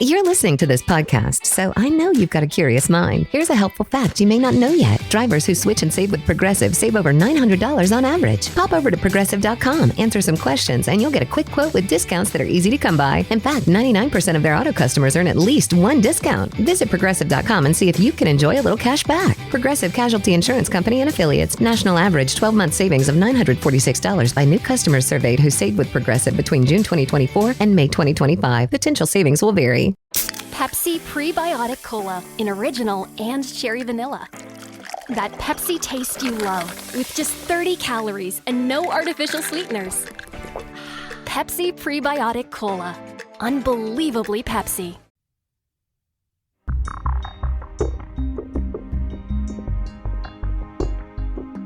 You're listening to this podcast, so I know you've got a curious mind. Here's a helpful fact you may not know yet. Drivers who switch and save with Progressive save over $900 on average. Pop over to Progressive.com, answer some questions, and you'll get a quick quote with discounts that are easy to come by. In fact, 99% of their auto customers earn at least one discount. Visit Progressive.com and see if you can enjoy a little cash back. Progressive Casualty Insurance Company and Affiliates. National average 12-month savings of $946 by new customers surveyed who saved with Progressive between June 2024 and May 2025. Potential savings will vary. Pepsi Prebiotic Cola in original and cherry vanilla. That Pepsi taste you love with just 30 calories and no artificial sweeteners. Pepsi Prebiotic Cola. Unbelievably Pepsi.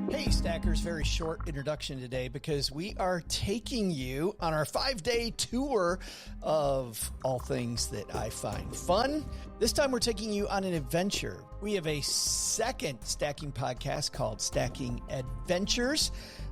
Hey Stackers, very short introduction today because we are taking you on our 5-day tour of all things that I find fun. This time we're taking you on an adventure. We have a second stacking podcast called Stacking Adventures.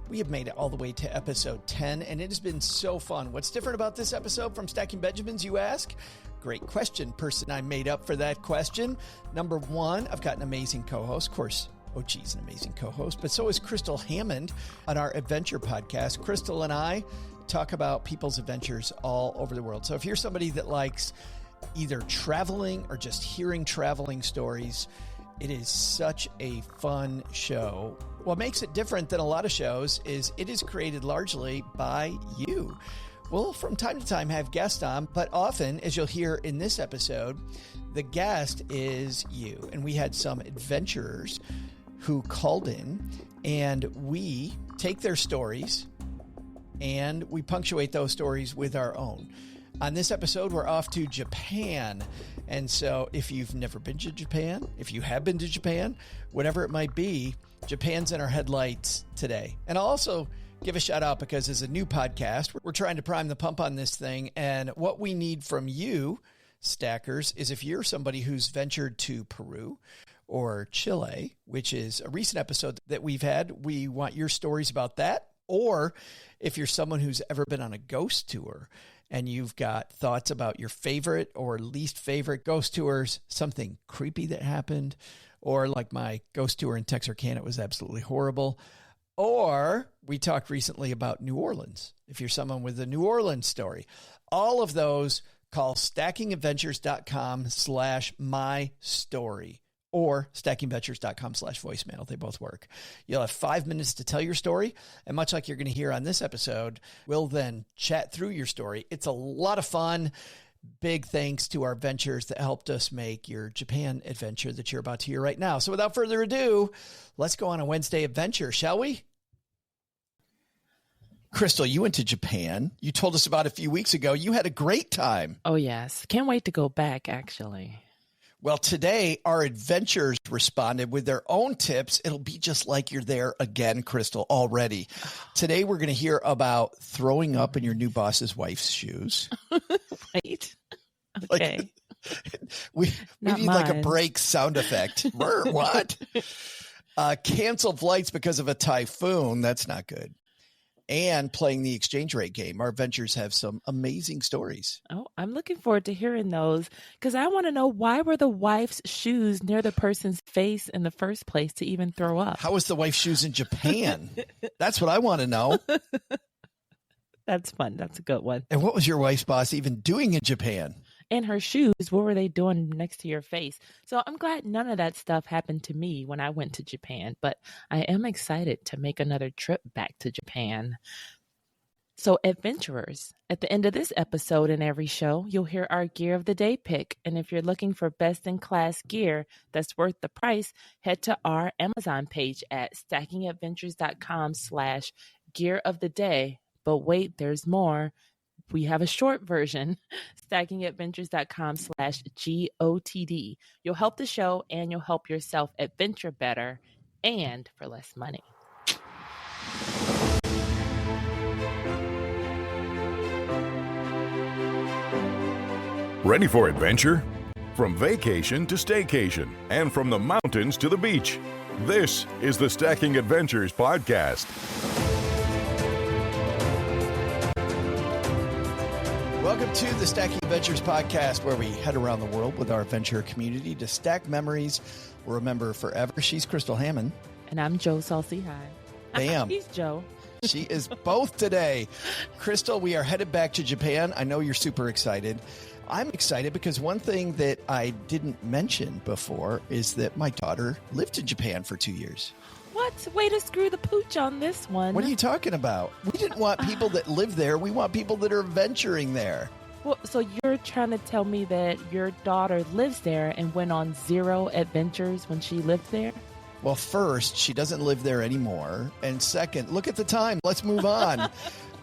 We have made it all the way to episode 10, and it has been so fun. What's different about this episode from Stacking Benjamins, you ask? Great question, person I made up for that question. Number one, I've got an amazing co-host, of course. OG's an amazing co-host, but so is Crystal Hammond on our adventure podcast. Crystal and I talk about people's adventures all over the world. So if you're somebody that likes either traveling or just hearing traveling stories, it is such a fun show. What makes it different than a lot of shows is it is created largely by you. We'll from time to time have guests on, but often, as you'll hear in this episode, the guest is you. And we had some adventurers who called in, and we take their stories and we punctuate those stories with our own. On this episode, we're off to Japan. And so if you've never been to Japan, if you have been to Japan, whatever it might be, Japan's in our headlights today. And I'll also give a shout out because as a new podcast, we're trying to prime the pump on this thing. And what we need from you, Stackers, is if you're somebody who's ventured to Peru or Chile, which is a recent episode that we've had, we want your stories about that. Or if you're someone who's ever been on a ghost tour and you've got thoughts about your favorite or least favorite ghost tours, something creepy that happened, or like my ghost tour in Texarkana, it was absolutely horrible. Or we talked recently about New Orleans. If you're someone with a New Orleans story, all of those, call stackingadventures.com/mystory. or stackingadventures.com/voicemail. They both work. You'll have 5 minutes to tell your story. And much like you're going to hear on this episode, we'll then chat through your story. It's a lot of fun. Big thanks to our ventures that helped us make your Japan adventure that you're about to hear right now. So without further ado, let's go on a Wednesday adventure, shall we? Crystal, you went to Japan. You told us about it a few weeks ago. You had a great time. Oh, yes. Can't wait to go back, actually. Well, today our adventurers responded with their own tips. It'll be just like you're there again, Crystal, already. Today we're going to hear about throwing up in your new boss's wife's shoes. Right. Okay. Like, we need like a break sound effect. What? Canceled flights because of a typhoon. That's not good. And playing the exchange rate game. Our adventures have some amazing stories. Oh, I'm looking forward to hearing those because I want to know, why were the wife's shoes near the person's face in the first place to even throw up? How was the wife's shoes in Japan? That's what I want to know. That's fun. That's a good one. And what was your wife's boss even doing in Japan? And her shoes, what were they doing next to your face? So I'm glad none of that stuff happened to me when I went to Japan, but I am excited to make another trip back to Japan. So adventurers, at the end of this episode and every show, you'll hear our gear of the day pick. And if you're looking for best in class gear that's worth the price, head to our Amazon page at stackingadventures.com/gear of the day. But wait, there's more. We have a short version, stackingadventures.com/GOTD. You'll help the show and you'll help yourself adventure better and for less money. Ready for adventure? From vacation to staycation and from the mountains to the beach. This is the Stacking Adventures podcast. Welcome to the Stacking Adventures podcast, where we head around the world with our adventure community to stack memories we'll remember forever. She's Crystal Hammond. And I'm Joe Salcy High. Bam. He's Joe. She is both today. Crystal, we are headed back to Japan. I know you're super excited. I'm excited because one thing that I didn't mention before is that my daughter lived in Japan for 2 years. What? Way to screw the pooch on this one. What are you talking about? We didn't want people that live there. We want people that are venturing there. Well, so you're trying to tell me that your daughter lives there and went on 0 adventures when she lived there? Well, first, she doesn't live there anymore. And second, look at the time. Let's move on.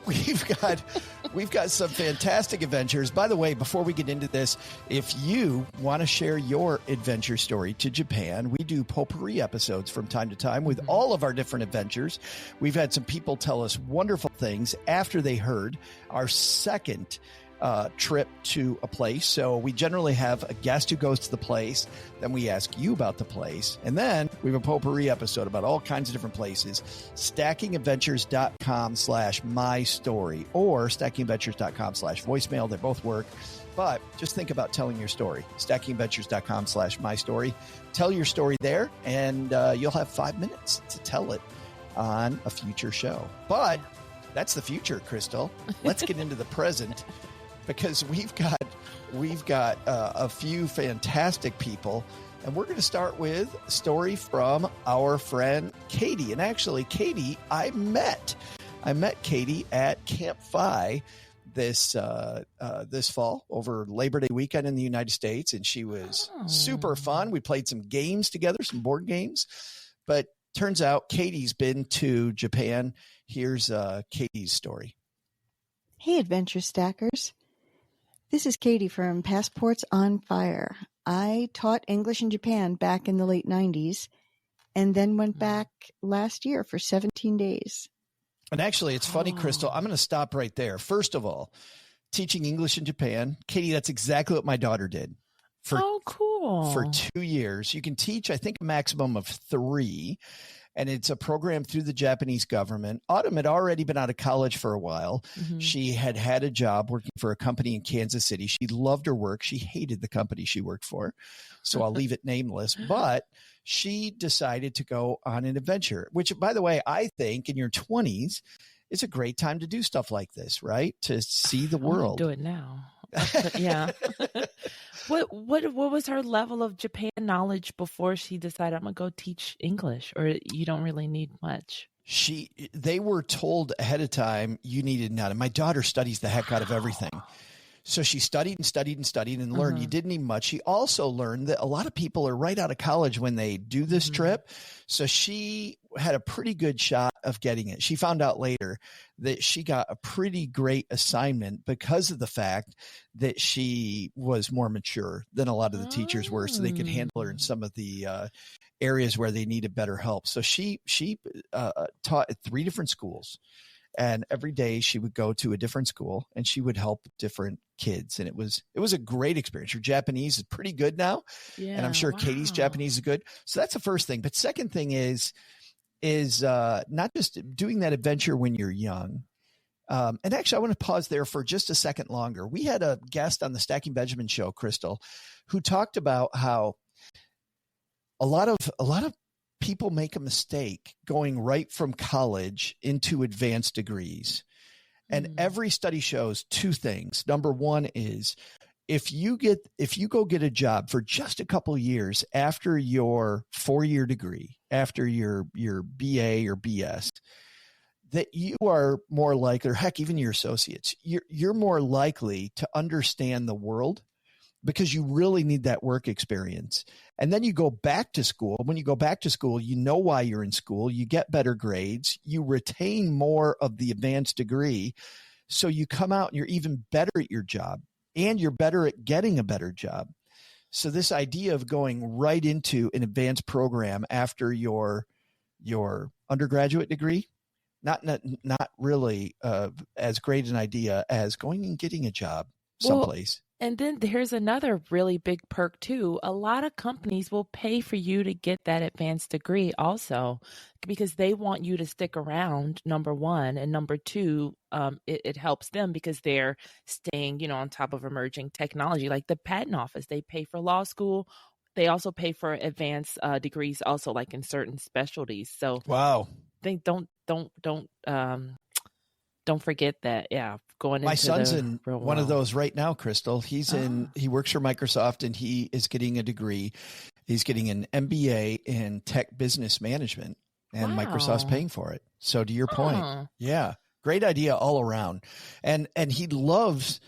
We've got some fantastic adventures. By the way, before we get into this, if you want to share your adventure story to Japan, we do potpourri episodes from time to time with all of our different adventures. We've had some people tell us wonderful things after they heard our second trip to a place. So we generally have a guest who goes to the place. Then we ask you about the place. And then we have a potpourri episode about all kinds of different places. StackingAdventures.com/mystory or StackingAdventures.com/voicemail. They both work. But just think about telling your story. StackingAdventures.com/mystory. Tell your story there, and you'll have 5 minutes to tell it on a future show. But that's the future, Crystal. Let's get into the present, because we've got a few fantastic people, and we're going to start with a story from our friend Katie. And actually, Katie, I met Katie at Camp Phi this fall over Labor Day weekend in the United States, and she was super fun. We played some games together, some board games, but turns out Katie's been to Japan. Here's Katie's story. Hey, Adventure Stackers. This is Katie from Passports on Fire. I taught English in Japan back in the late 90s and then went back last year for 17 days. And actually, it's funny, Crystal. I'm going to stop right there. First of all, teaching English in Japan, Katie, that's exactly what my daughter did. Cool. For 2 years. You can teach, I think, a maximum of 3. And it's a program through the Japanese government. Autumn had already been out of college for a while. Mm-hmm. She had a job working for a company in Kansas City. She loved her work. She hated the company she worked for. So I'll leave it nameless. But she decided to go on an adventure, which, by the way, I think in your 20s is a great time to do stuff like this, right? To see the world. Do it now. Yeah. What was her level of Japan knowledge before she decided I'm gonna go teach English? Or you don't really need much? They were told ahead of time you needed none. And my daughter studies the heck out of everything. So she studied and learned. You didn't need much. She also learned that a lot of people are right out of college when they do this trip. So she had a pretty good shot of getting it. She found out later that she got a pretty great assignment because of the fact that she was more mature than a lot of the teachers were, so they could handle her in some of the areas where they needed better help. So she taught at 3 different schools. And every day she would go to a different school and she would help different kids. And it was a great experience. Her Japanese is pretty good now. Yeah, and I'm sure Katie's Japanese is good. So that's the first thing. But second thing is not just doing that adventure when you're young. And actually, I want to pause there for just a second longer. We had a guest on the Stacking Benjamin show, Crystal, who talked about how a lot of people make a mistake going right from college into advanced degrees. And every study shows 2 things. Number one is if you go get a job for just a couple of years after your 4-year degree, after your BA or BS, that you are more likely, or heck, even your associates, you're more likely to understand the world because you really need that work experience. And then you go back to school. When you go back to school, you know why you're in school. You get better grades. You retain more of the advanced degree. So you come out and you're even better at your job and you're better at getting a better job. So this idea of going right into an advanced program after your undergraduate degree, not really as great an idea as going and getting a job someplace. And then there's another really big perk too. A lot of companies will pay for you to get that advanced degree also because they want you to stick around, number one. And number two, it helps them because they're staying, on top of emerging technology. Like the patent office, they pay for law school. They also pay for advanced degrees also like in certain specialties. So wow. they don't forget that. Yeah. Going My into son's the in real one of world. those right now, Crystal. He works for Microsoft and he is getting a degree. He's getting an MBA in tech business management and Wow. Microsoft's paying for it. So to your point, yeah, great idea all around. And he loves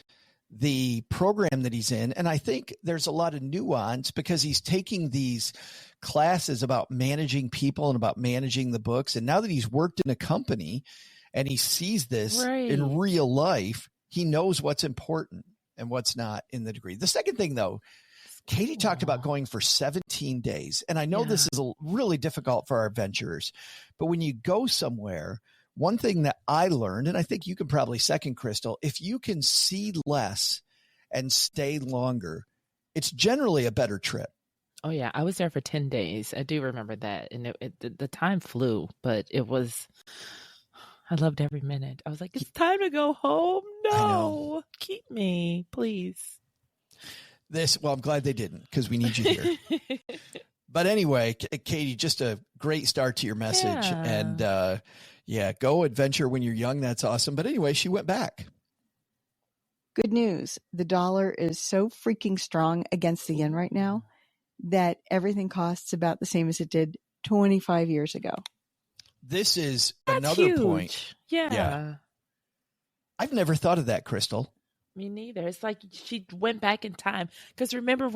the program that he's in. And I think there's a lot of nuance because he's taking these classes about managing people and about managing the books. And now that he's worked in a company and he sees this in real life, he knows what's important and what's not in the degree. The second thing, though, Katie talked about going for 17 days. And I know this is really difficult for our adventurers, but when you go somewhere, one thing that I learned, and I think you can probably second, Crystal, if you can see less and stay longer, it's generally a better trip. Oh, yeah. I was there for 10 days. I do remember that. And the time flew, but I loved every minute. I was like, it's time to go home. No, keep me, please. Well, I'm glad they didn't because we need you here. But anyway, Katie, just a great start to your message. And go adventure when you're young. That's awesome. But anyway, she went back. Good news. The dollar is so freaking strong against the yen right now that everything costs about the same as it did 25 years ago. This is That's another huge. point. Yeah. I've never thought of that, Crystal. Me neither. It's like she went back in time. Because remember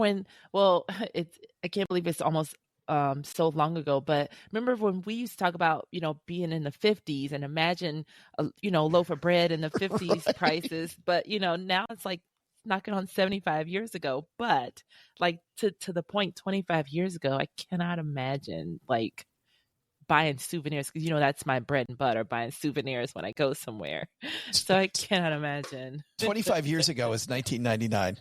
I can't believe it's almost so long ago, but remember when we used to talk about, being in the 50s and imagine, a loaf of bread in the 50s prices. But, now it's like knocking on 75 years ago. But like to the point 25 years ago, I cannot imagine like buying souvenirs because that's my bread and butter, buying souvenirs when I go somewhere. So I cannot imagine. 25 years ago is 1999.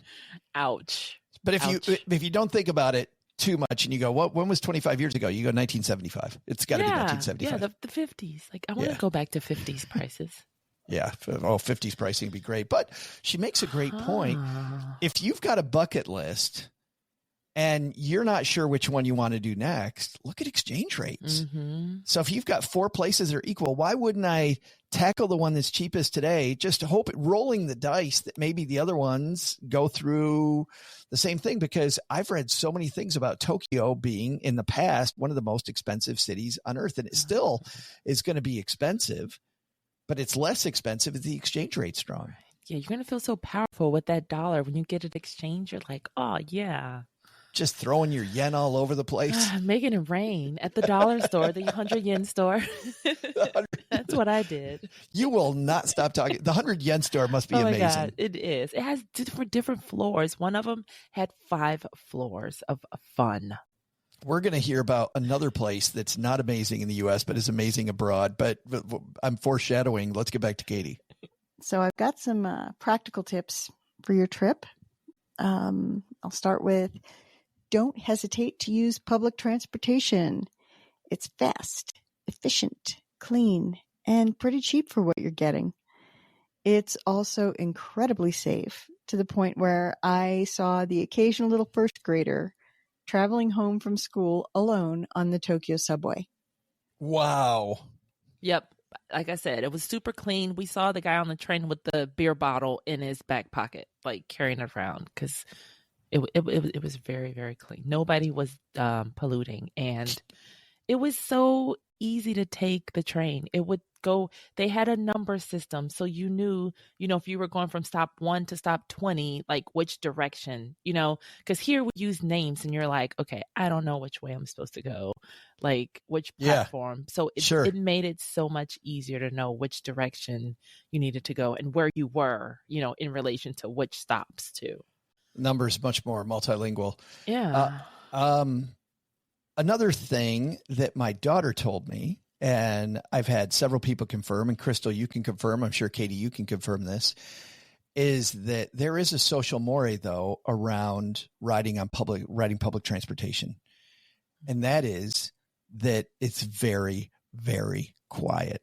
Ouch. But if you don't think about it too much and you go, when was 25 years ago? You go 1975. It's got to be 1975. Yeah, the 50s. Like I want to go back to 50s prices. Yeah. 50s pricing would be great. But she makes a great point. If you've got a bucket list and you're not sure which one you want to do next, look at exchange rates. Mm-hmm. So if you've got 4 places that are equal, why wouldn't I tackle the one that's cheapest today? Just rolling the dice that maybe the other ones go through the same thing, because I've read so many things about Tokyo being in the past one of the most expensive cities on earth. And it still is going to be expensive, but it's less expensive if the exchange rate's strong. Yeah, you're going to feel so powerful with that dollar. When you get it exchanged, you're like, oh, yeah. Just throwing your yen all over the place. Making it rain at the dollar store, the 100 yen store. That's what I did. You will not stop talking. The 100 yen store must be amazing. Oh my God, it is. It has different floors. One of them had 5 floors of fun. We're going to hear about another place that's not amazing in the U.S., but is amazing abroad. But I'm foreshadowing. Let's get back to Katie. So I've got some practical tips for your trip. I'll start with, don't hesitate to use public transportation. It's fast, efficient, clean, and pretty cheap for what you're getting. It's also incredibly safe, to the point where I saw the occasional little first grader traveling home from school alone on the Tokyo subway. Wow. Yep. Like I said, it was super clean. We saw the guy on the train with the beer bottle in his back pocket, like carrying it around, because it was very, very clean. Nobody was polluting, and it was so easy to take the train. It would go. They had a number system, so you knew, if you were going from stop 1 to stop 20, like which direction, because here we use names, and you're like, okay, I don't know which way I'm supposed to go, like which platform. So it made it so much easier to know which direction you needed to go and where you were, in relation to which stops too. Numbers much more multilingual. Yeah. Another thing that my daughter told me, and I've had several people confirm, and Crystal, you can confirm, I'm sure Katie, you can confirm this, is that there is a social mores, though, around riding public transportation. And that is that it's very, very quiet.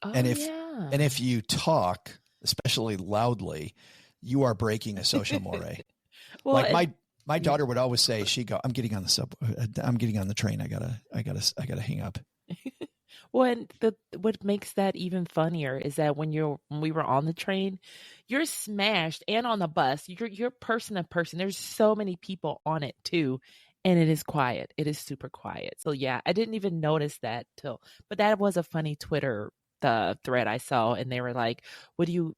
Oh, and yeah. if you talk, especially loudly, you are breaking a social mores. Well, like my daughter would always say, I'm getting on the subway. I'm getting on the train. I gotta hang up. Well, and what makes that even funnier is that when we were on the train, you're smashed, and on the bus, you're person to person. There's so many people on it too, and it is quiet. It is super quiet. So yeah, I didn't even notice that but that was a funny Twitter thread I saw, and they were like, what do you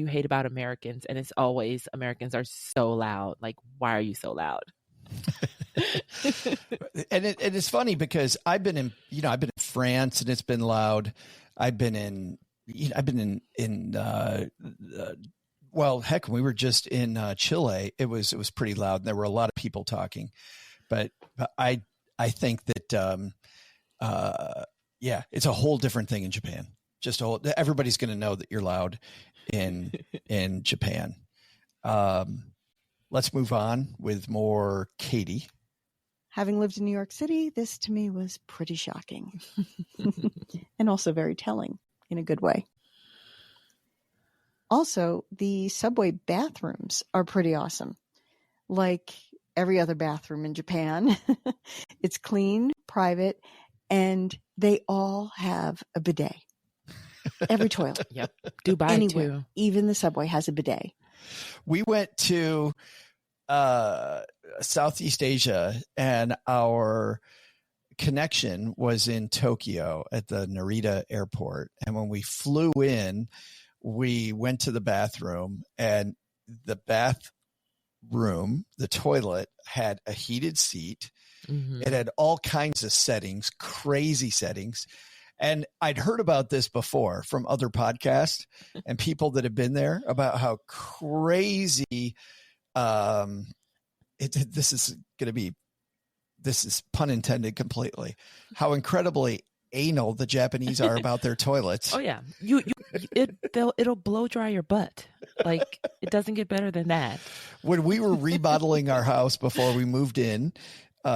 hate about Americans? And it's always, Americans are so loud. Like, why are you so loud? And it's funny because I've been in France, and it's been loud. I've been in well, heck, when we were just in Chile, it was pretty loud, and there were a lot of people talking. But I think that yeah, it's a whole different thing in Japan. Everybody's going to know that you're loud in Japan. Let's move on with more Katie. Having lived in New York City, this to me was pretty shocking and also very telling in a good way. Also, the subway bathrooms are pretty awesome. Like every other bathroom in Japan, it's clean, private, and they all have a bidet. Every toilet. Yep. Dubai anywhere, too. Even the subway has a bidet. We went to Southeast Asia, and our connection was in Tokyo at the Narita airport. And when we flew in, we went to the bathroom, and the toilet had a heated seat. Mm-hmm. It had all kinds of settings, crazy settings. And I'd heard about this before from other podcasts and people that have been there about how crazy this is pun intended completely, how incredibly anal the Japanese are about their toilets. Oh yeah. It'll blow dry your butt. Like, it doesn't get better than that. When we were remodeling our house before we moved in,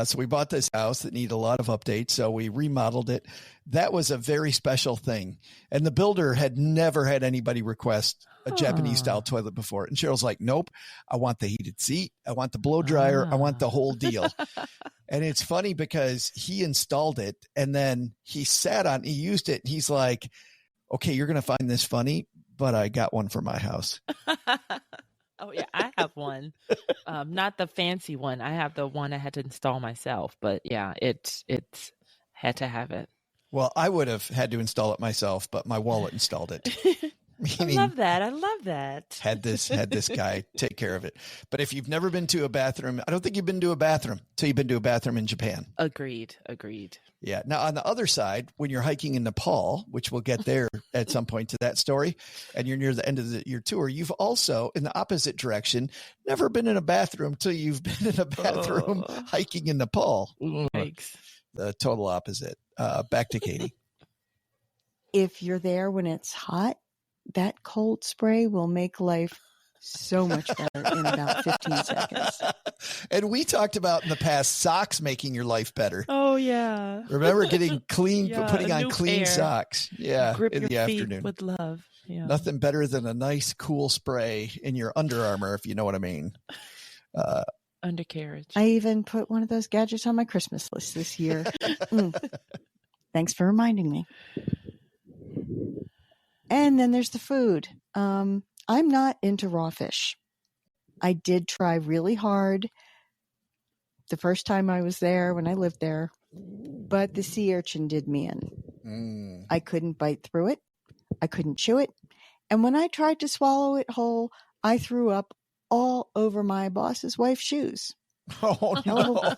so we bought this house that needed a lot of updates. So we remodeled it. That was a very special thing. And the builder had never had anybody request a Japanese style toilet before. And Cheryl's like, nope, I want the heated seat. I want the blow dryer. I want the whole deal. And it's funny because he installed it, and then he used it. And he's like, okay, you're going to find this funny, but I got one for my house. Oh yeah, I have one. Not the fancy one. I have the one I had to install myself. But yeah, it's had to have it. Well, I would have had to install it myself, but my wallet installed it. I love that. Had this guy take care of it. But if you've never been to a bathroom, I don't think you've been to a bathroom until you've been to a bathroom in Japan. Agreed. Yeah. Now, on the other side, when you're hiking in Nepal, which we'll get there at some point to that story, and you're near the end of your tour, you've also, in the opposite direction, never been in a bathroom till you've been in a bathroom hiking in Nepal. Thanks. The total opposite. Back to Katie. If you're there when it's hot, that cold spray will make life so much better in about 15 seconds. And we talked about in the past socks making your life better. Oh, yeah. Remember getting clean, putting on clean air. socks. Yeah. Grip in your the feet afternoon. with love. Yeah. Nothing better than a nice, cool spray in your Under Armour, if you know what I mean. Undercarriage. I even put one of those gadgets on my Christmas list this year. Thanks for reminding me. And then there's the food. I'm not into raw fish. I did try really hard the first time I was there when I lived there, but the sea urchin did me in. I couldn't bite through it. I couldn't chew it. And when I tried to swallow it whole, I threw up all over my boss's wife's shoes. Oh, no.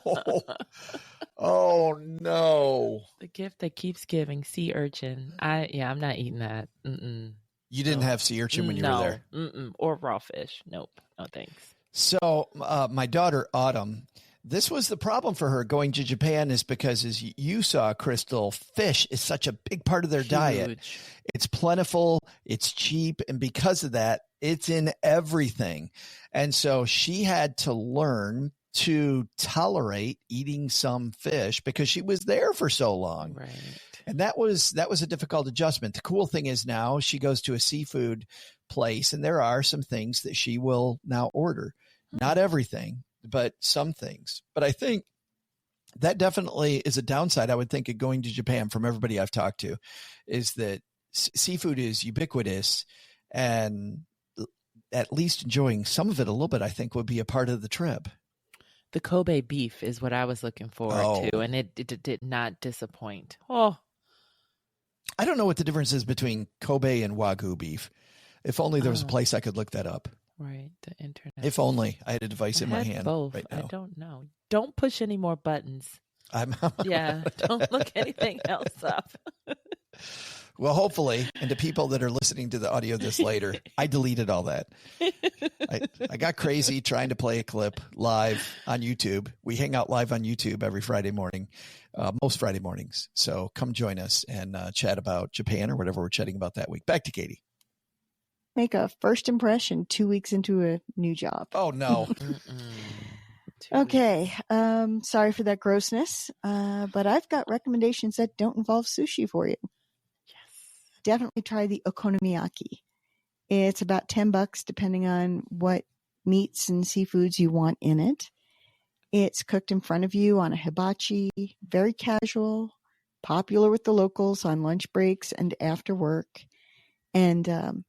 Oh, no. The gift that keeps giving, sea urchin. I'm not eating that. Mm-mm. You didn't have sea urchin when you were there? Mm-mm. Or raw fish. Nope. No thanks. So my daughter, Autumn, this was the problem for her going to Japan, is because, as you saw, Crystal, fish is such a big part of their diet. It's plentiful, it's cheap, and because of that, It's in everything. And so she had to learn to tolerate eating some fish because she was there for so long. Right. And that was a difficult adjustment. The cool thing is now she goes to a seafood place and there are some things that she will now order. Not everything, but some things. But I think that definitely is a downside, I would think, of going to Japan from everybody I've talked to, is that seafood is ubiquitous, and at least enjoying some of it a little bit, I think, would be a part of the trip. The Kobe beef is what I was looking forward to, and it did not disappoint. Oh, I don't know what the difference is between Kobe and Wagyu beef. If only there was a place I could look that up. Right, the internet. If only I had a device in my hand both. right now. I don't know. Don't push any more buttons. Yeah, don't look anything else up. Well, hopefully, and to people that are listening to the audio this later, I deleted all that. I got crazy trying to play a clip live on YouTube. We hang out live on YouTube every Friday morning, most Friday mornings. So come join us and chat about Japan or whatever we're chatting about that week. Back to Katie. Make a first impression 2 weeks into a new job. Oh, no. Okay. Sorry for that grossness. But I've got recommendations that don't involve sushi for you. Yes. Definitely try the okonomiyaki. It's about $10 depending on what meats and seafoods you want in it. It's cooked in front of you on a hibachi, very casual, popular with the locals on lunch breaks and after work. And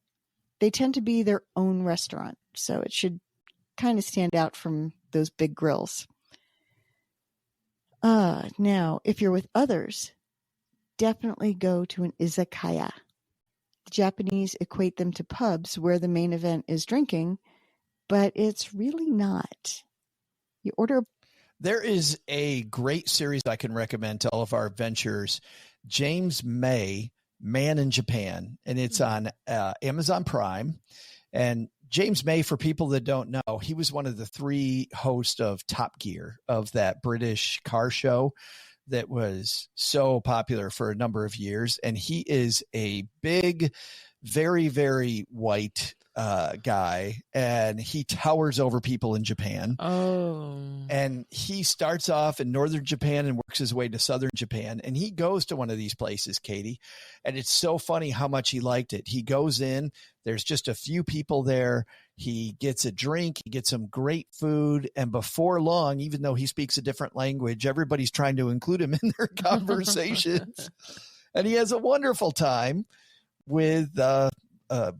they tend to be their own restaurant, so it should kind of stand out from those big grills. Now, if you're with others, definitely go to an izakaya. The Japanese equate them to pubs where the main event is drinking, but it's really not. You order. There is a great series I can recommend to all of our adventurers. James May, Man in Japan, and it's on Amazon Prime. And James May, for people that don't know, he was one of the 3 hosts of Top Gear, of that British car show that was so popular for a number of years. And he is a big, very, very white guy, and he towers over people in Japan. Oh. And he starts off in northern Japan and works his way to southern Japan. And he goes to one of these places, Katie, and it's so funny how much he liked it. He goes in, there's just a few people there. He gets a drink, he gets some great food. And before long, even though he speaks a different language, everybody's trying to include him in their conversations. And he has a wonderful time with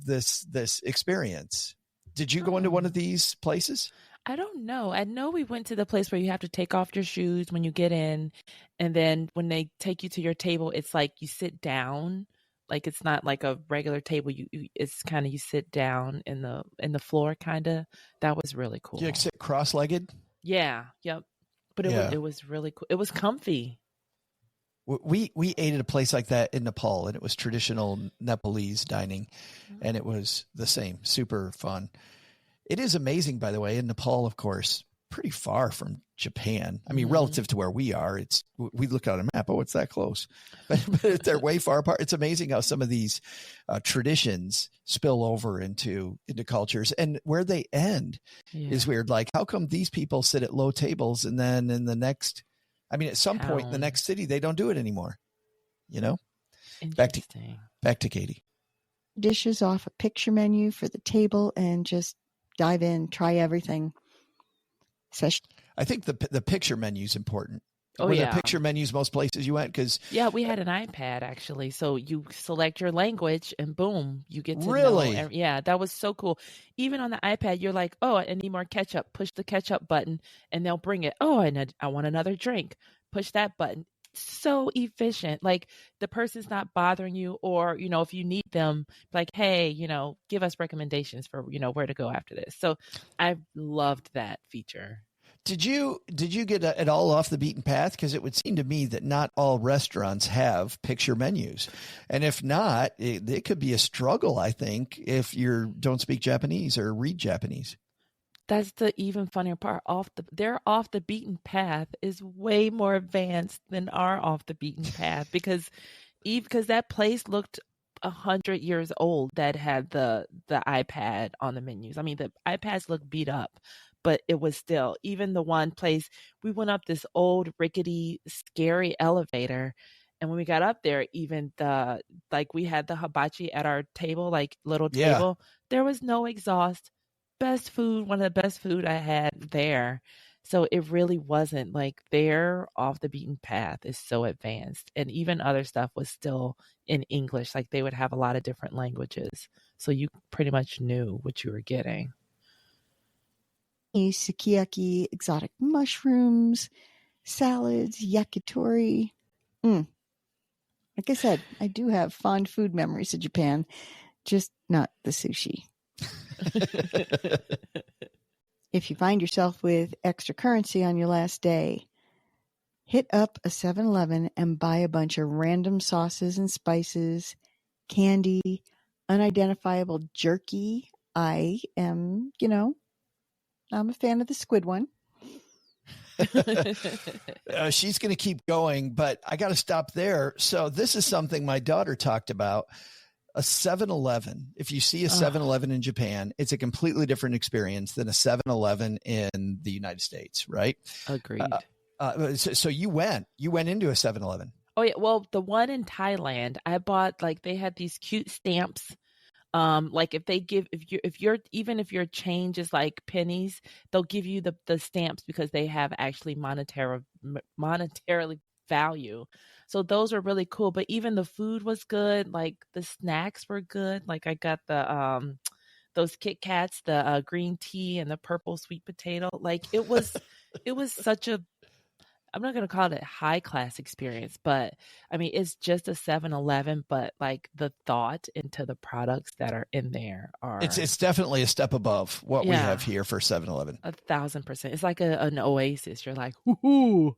this experience. Did you go into one of these places? I don't know. I know we went to the place where you have to take off your shoes when you get in, and then when they take you to your table, it's like you sit down. Like it's not like a regular table. It's kind of you sit down in the floor, kind of. That was really cool. You sit cross-legged? Yeah. Yep. But it was really cool. It was comfy. We ate at a place like that in Nepal, and it was traditional Nepalese dining, and it was the same, super fun. It is amazing, by the way, in Nepal, of course, pretty far from Japan. I mean, relative to where we are, we look at a map, oh, it's that close, but they're way far apart. It's amazing how some of these traditions spill over into cultures, and where they end is weird. Like, how come these people sit at low tables, and then in the next, at some point in the next city, they don't do it anymore, you know? Back to Katie. Dishes off a picture menu for the table and just dive in, try everything. I think the picture menu is important. Oh, Were there picture menus most places you went? Because we had an iPad actually, so you select your language and boom, you get to really know. Yeah, that was so cool. Even on the iPad, you're like, oh, I need more ketchup. Push the ketchup button, and they'll bring it. Oh, I want another drink. Push that button. So efficient. Like the person's not bothering you, or if you need them, like, hey, give us recommendations for where to go after this. So I loved that feature. Did you get it all off the beaten path? Because it would seem to me that not all restaurants have picture menus, and if not, it could be a struggle. I think if you don't speak Japanese or read Japanese. That's the even funnier part. Their off the beaten path is way more advanced than our off the beaten path because that place looked 100 years old that had the iPad on the menus. I mean, the iPads look beat up, but it was still, even the one place we went up this old rickety, scary elevator. And when we got up there, even we had the hibachi at our table, like little Yeah. table, there was no exhaust. Best food, one of the best food I had there. So it really wasn't like their off the beaten path is so advanced. And even other stuff was still in English. Like they would have a lot of different languages. So you pretty much knew what you were getting. Sukiyaki, exotic mushrooms, salads, yakitori. Like I said, I do have fond food memories of Japan, just not the sushi. If you find yourself with extra currency on your last day, hit up a 7-Eleven and buy a bunch of random sauces and spices, candy, unidentifiable jerky. I'm a fan of the squid one. She's going to keep going, but I got to stop there. So this is something my daughter talked about. A 7-Eleven. If you see a 7-Eleven in Japan, it's a completely different experience than a 7-Eleven in the United States, right? Agreed. So you went into a 7-Eleven. Oh yeah. Well, the one in Thailand, I bought, like, they had these cute stamps. Like if your change is like pennies, they'll give you the stamps because they have actually monetarily value. So those are really cool. But even the food was good. Like the snacks were good. Like I got the those Kit Kats, the green tea and the purple sweet potato. Like it was such a, I'm not going to call it a high class experience, but I mean, it's just a 7-Eleven, but like the thought into the products that are in there are. It's definitely a step above what we have here for 7-Eleven. 1,000%. It's like an oasis. You're like, whoo.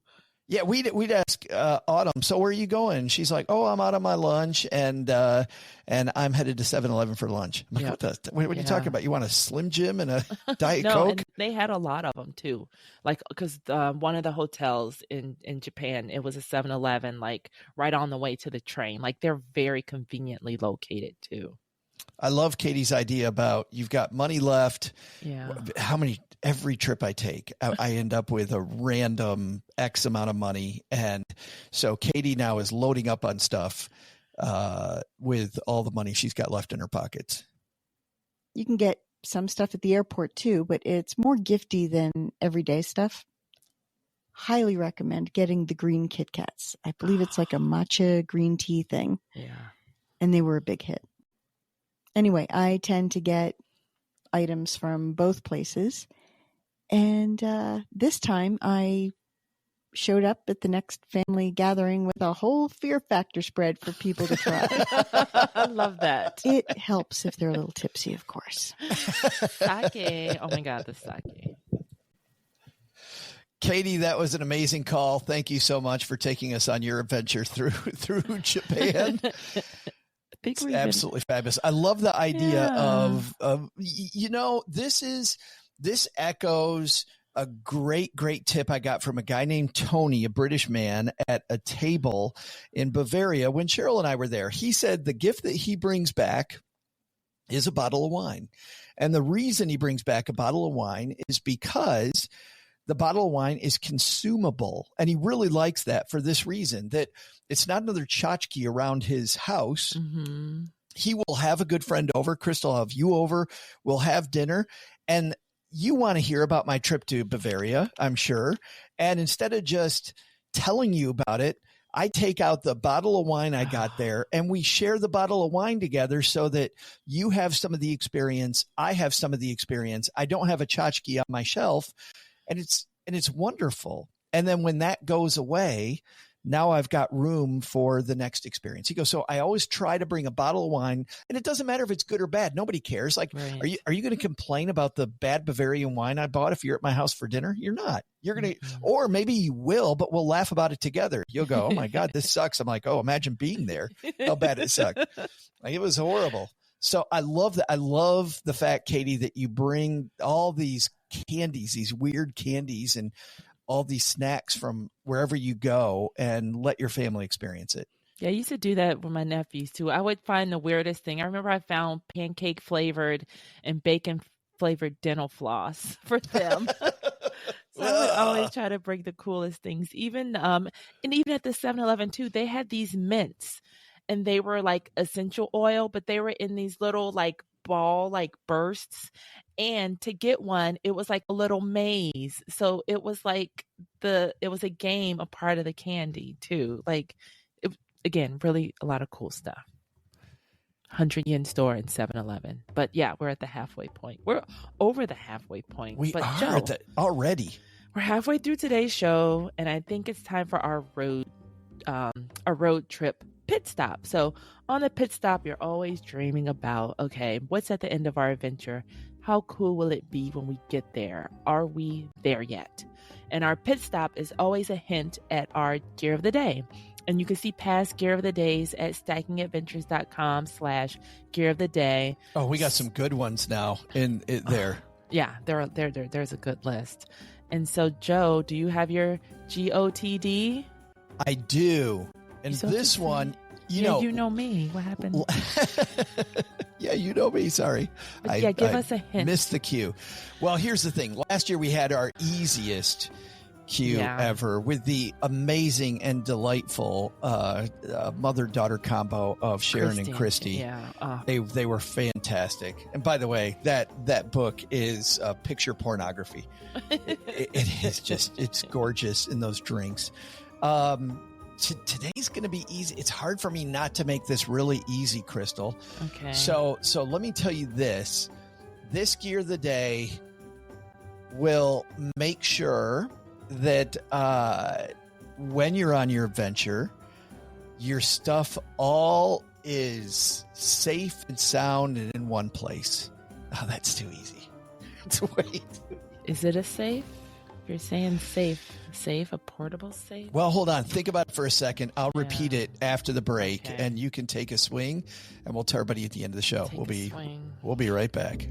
Yeah, we'd ask Autumn, so where are you going? She's like, oh, I'm out on my lunch, and I'm headed to 7-Eleven for lunch. I'm like, what are you talking about? You want a Slim Jim and a Diet Coke? And they had a lot of them too. Like, because one of the hotels in Japan, it was a 7-Eleven, like right on the way to the train. Like they're very conveniently located too. I love Katie's idea about you've got money left. Yeah. Every trip I take, I end up with a random X amount of money. And so Katie now is loading up on stuff with all the money she's got left in her pockets. You can get some stuff at the airport too, but it's more gifty than everyday stuff. Highly recommend getting the green Kit Kats. I believe it's like a matcha green tea thing. Yeah. And they were a big hit. Anyway, I tend to get items from both places. And this time I showed up at the next family gathering with a whole Fear Factor spread for people to try. I love that. It helps if they're a little tipsy, of course. Sake. Oh my God, the sake. Katie, that was an amazing call. Thank you so much for taking us on your adventure through Japan. It's absolutely fabulous. I love the idea of this echoes a great tip I got from a guy named Tony, a British man at a table in Bavaria when Cheryl and I were there. He said the gift that he brings back is a bottle of wine. And the reason he brings back a bottle of wine is because the bottle of wine is consumable. And he really likes that for this reason, that it's not another tchotchke around his house. Mm-hmm. He will have a good friend over. Crystal will have you over. We'll have dinner. And you want to hear about my trip to Bavaria, I'm sure. And instead of just telling you about it, I take out the bottle of wine I got there and we share the bottle of wine together so that you have some of the experience. I have some of the experience. I don't have a tchotchke on my shelf. And it's wonderful. And then when that goes away, now I've got room for the next experience. He goes, so I always try to bring a bottle of wine, and it doesn't matter if it's good or bad. Nobody cares. Like, right. Are you going to complain about the bad Bavarian wine I bought if you're at my house for dinner? You're not. You're going to, or maybe you will, but we'll laugh about it together. You'll go, oh my God, this sucks. I'm like, oh, imagine being there. How bad it sucked. Like, it was horrible. So I love that. I love the fact, Katie, that you bring all these candies, these weird candies and all these snacks from wherever you go and let your family experience it. Yeah, I used to do that with my nephews too. I would find the weirdest thing. I remember I found pancake flavored and bacon flavored dental floss for them. So I would always try to bring the coolest things. And even at the 7-Eleven too, they had these mints and they were like essential oil, but they were in these little like ball like bursts. And to get one, it was like a little maze. So it was like it was a game, a part of the candy too. Like it, again, really a lot of cool stuff. 100 yen store and 7-Eleven. But yeah, we're at the halfway point. We're over the halfway point. We but are Joe, already. we're halfway through today's show, and I think it's time for our road trip pit stop. So on the pit stop, you're always dreaming about, okay, what's at the end of our adventure? How cool will it be when we get there? Are we there yet? And our pit stop is always a hint at our gear of the day. And you can see past gear of the days at stackingadventures.com/gear of the day. Oh, we got some good ones now in it there. Yeah, there's a good list. And so, Joe, do you have your GOTD? I do. And So this to one, you know me. What happened? Yeah, you know me. Sorry. Give us a hint. Missed the cue. Well, here's the thing. Last year we had our easiest cue ever with the amazing and delightful mother-daughter combo of Sharon and Christy. Yeah. They were fantastic. And by the way, that book is picture pornography. It is just, it's gorgeous in those drinks. Today's going to be easy. It's hard for me not to make this really easy, Crystal. Okay. So let me tell you this. This gear of the day will make sure that when you're on your adventure, your stuff all is safe and sound and in one place. Oh, that's too easy. It's way too easy. Is it a safe? You're saying safe, a portable safe? Well, hold on. Think about it for a second. I'll repeat it after the break, and you can take a swing, and we'll tell everybody at the end of the show. We'll be right back.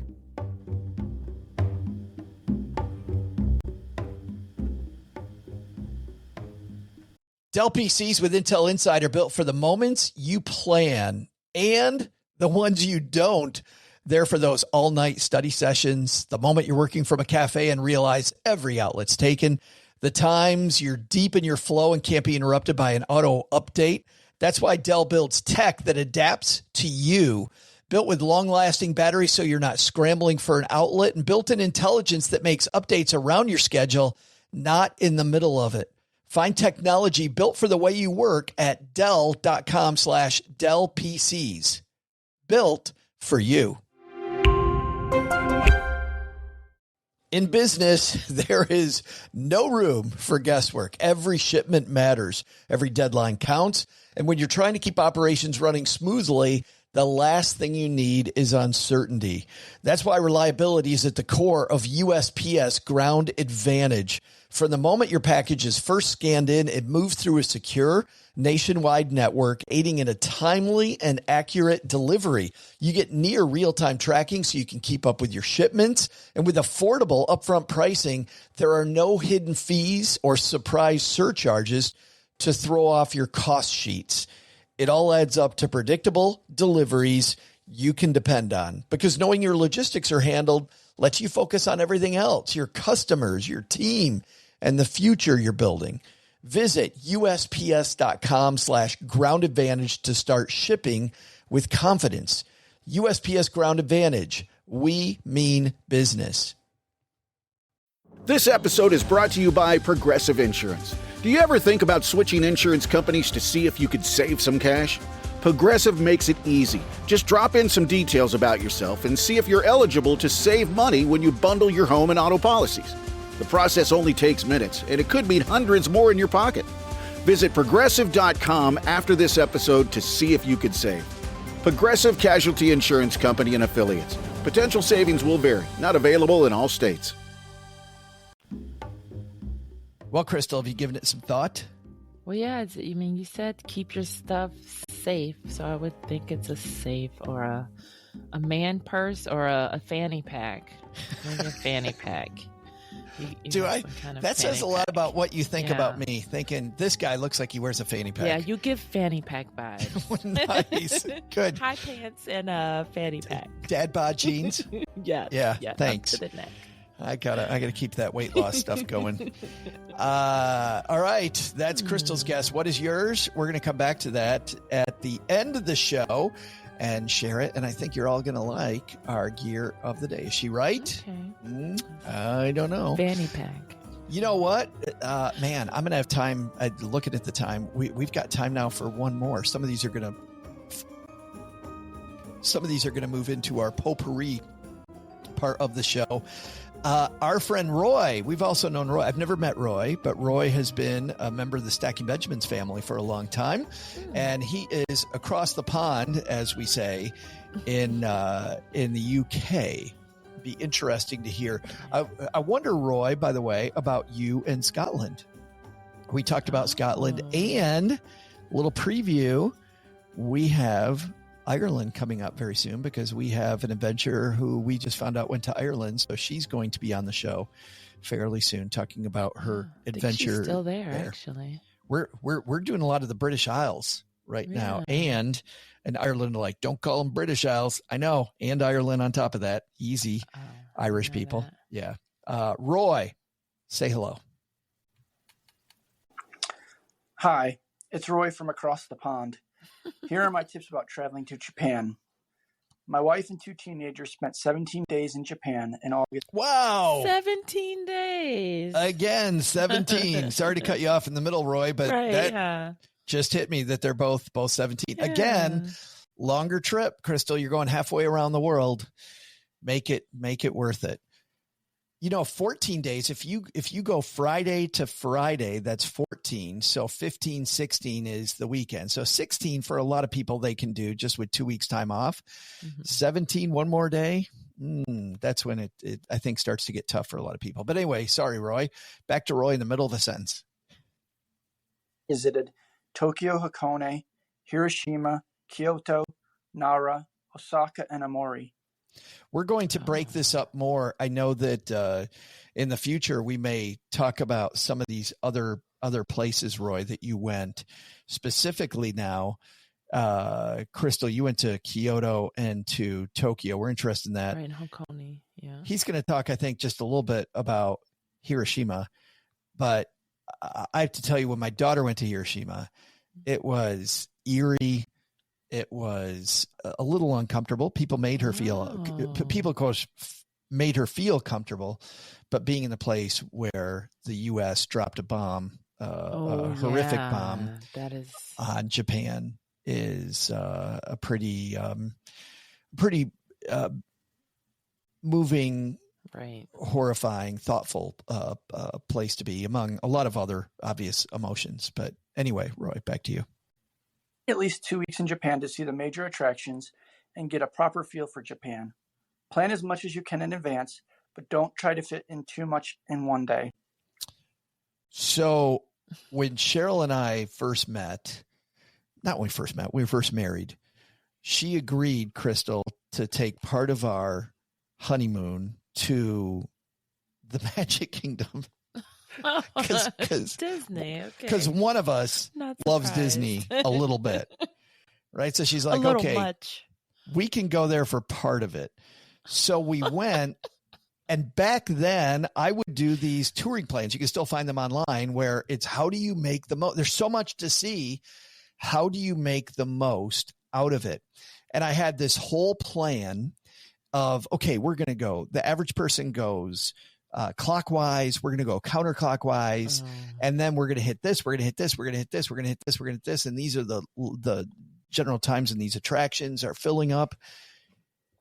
Dell PCs with Intel Inside are built for the moments you plan and the ones you don't. They're for those all-night study sessions, the moment you're working from a cafe and realize every outlet's taken, the times you're deep in your flow and can't be interrupted by an auto update. That's why Dell builds tech that adapts to you. Built with long-lasting batteries so you're not scrambling for an outlet, and built-in intelligence that makes updates around your schedule, not in the middle of it. Find technology built for the way you work at Dell.com/Dell PCs. Built for you. In business, there is no room for guesswork. Every shipment matters. Every deadline counts. And when you're trying to keep operations running smoothly, the last thing you need is uncertainty. That's why reliability is at the core of USPS Ground Advantage. From the moment your package is first scanned in, it moves through a secure nationwide network, aiding in a timely and accurate delivery. You get near real-time tracking so you can keep up with your shipments. And with affordable upfront pricing, there are no hidden fees or surprise surcharges to throw off your cost sheets. It all adds up to predictable deliveries you can depend on, because knowing your logistics are handled lets you focus on everything else, your customers, your team, and the future you're building. Visit USPS.com/Ground Advantage to start shipping with confidence. USPS Ground Advantage. We mean business. This episode is brought to you by Progressive Insurance. Do you ever think about switching insurance companies to see if you could save some cash? Progressive makes it easy. Just drop in some details about yourself and see if you're eligible to save money when you bundle your home and auto policies. The process only takes minutes, and it could mean hundreds more in your pocket. Visit Progressive.com after this episode to see if you could save. Progressive Casualty Insurance Company and Affiliates. Potential savings will vary. Not available in all states. Well, Crystal, have you given it some thought? Well, yeah, you said keep your stuff safe, so I would think it's a safe or a man purse or a fanny pack. Maybe a fanny pack. Do I? Kind of that says a lot pack. about what you think Yeah. about me. Thinking this guy looks like he wears a fanny pack. Yeah, you give fanny pack vibes. Nice. Good. High pants and a fanny pack. Dad bod jeans. Yes. Yeah, up thanks. to the neck. I gotta keep that weight loss stuff going. All right, that's Crystal's guess. What is yours? We're gonna come back to that at the end of the show and share it. And I think you're all gonna like our gear of the day. Is she right? Okay. I don't know. Fanny pack. You know what, man? I'm gonna have time. Looking at the time, we've got time now for one more. Some of these are gonna move into our potpourri part of the show. Our friend Roy, we've also known Roy. I've never met Roy, but Roy has been a member of the Stacking Benjamins family for a long time. And he is across the pond, as we say, in the UK. Be interesting to hear. I wonder, Roy, by the way, about you and Scotland. We talked about Scotland, and a little preview. We have Ireland coming up very soon because we have an adventurer who we just found out went to Ireland. So she's going to be on the show fairly soon, talking about her adventure. She's still there, actually. We're doing a lot of the British Isles right now, and Ireland are like, don't call them British Isles. I know, and Ireland on top of that. Easy, Irish people. That. Yeah. Roy, say hello. Hi, it's Roy from across the pond. Here are my tips about traveling to Japan. My wife and 2 teenagers spent 17 days in Japan in August. Wow. 17 days. Again, 17. Sorry to cut you off in the middle, Roy, but that just hit me that they're both 17. Yeah. Again, longer trip, Crystal. You're going halfway around the world. Make it worth it. 14 days, if you go Friday to Friday, that's 14. So 15, 16 is the weekend. So 16 for a lot of people they can do just with 2 weeks time off. 17, one more day. That's when it I think starts to get tough for a lot of people. But anyway, sorry, Roy. Back to Roy in the middle of the sentence. Visited Tokyo, Hakone, Hiroshima, Kyoto, Nara, Osaka, and Amori. We're going to break this up more. I know that in the future we may talk about some of these other places, Roy, that you went. Specifically now, Crystal, you went to Kyoto and to Tokyo. We're interested in that. Right, Hakone, yeah. He's going to talk, I think, just a little bit about Hiroshima. But I have to tell you, when my daughter went to Hiroshima, it was eerie. It was a little uncomfortable. People made her feel, people, of course, made her feel comfortable, but being in the place where the U.S. dropped a bomb, a horrific bomb that is on Japan is a pretty moving, right, horrifying, thoughtful place to be, among a lot of other obvious emotions. But anyway, Roy, back to you. At least 2 weeks in Japan to see the major attractions and get a proper feel for Japan. Plan as much as you can in advance, but don't try to fit in too much in one day. So when Cheryl and I first met, we were first married, she agreed, Crystal, to take part of our honeymoon to the Magic Kingdom. Because Disney, okay. Because one of us loves Disney a little bit, right? So she's like, okay, much. We can go there for part of it. So we went, and back then I would do these touring plans. You can still find them online, where it's how do you make the most? There's so much to see. How do you make the most out of it? And I had this whole plan of, okay, we're going to go. The average person goes clockwise, we're going to go counterclockwise, and then we're going to hit this, we're going to hit this, we're going to hit this, we're going to hit this, we're going to hit this. And these are the general times when these attractions are filling up.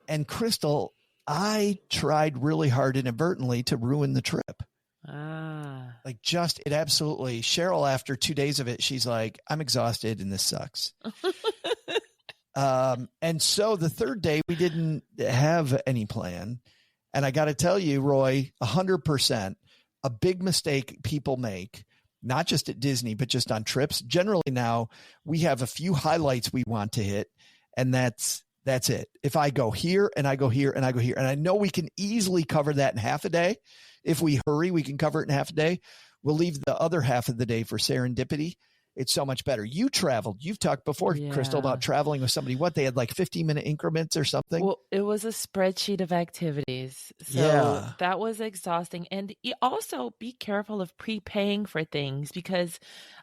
And Crystal, I tried really hard inadvertently to ruin the trip. Like it absolutely, Cheryl, after 2 days of it, she's like, I'm exhausted and this sucks. And so the third day we didn't have any plan. And I got to tell you, Roy, 100%, a big mistake people make, not just at Disney, but just on trips. Generally now we have a few highlights we want to hit, and that's That's it. If I go here and I go here and I go here, and I know we can easily cover that in half a day. If we hurry, we can cover it in half a day. We'll leave the other half of the day for serendipity. It's so much better. You traveled. You've talked before, Crystal, about traveling with somebody. What, they had like 15-minute increments or something? Well, it was a spreadsheet of activities. So that was exhausting. And you also be careful of prepaying for things because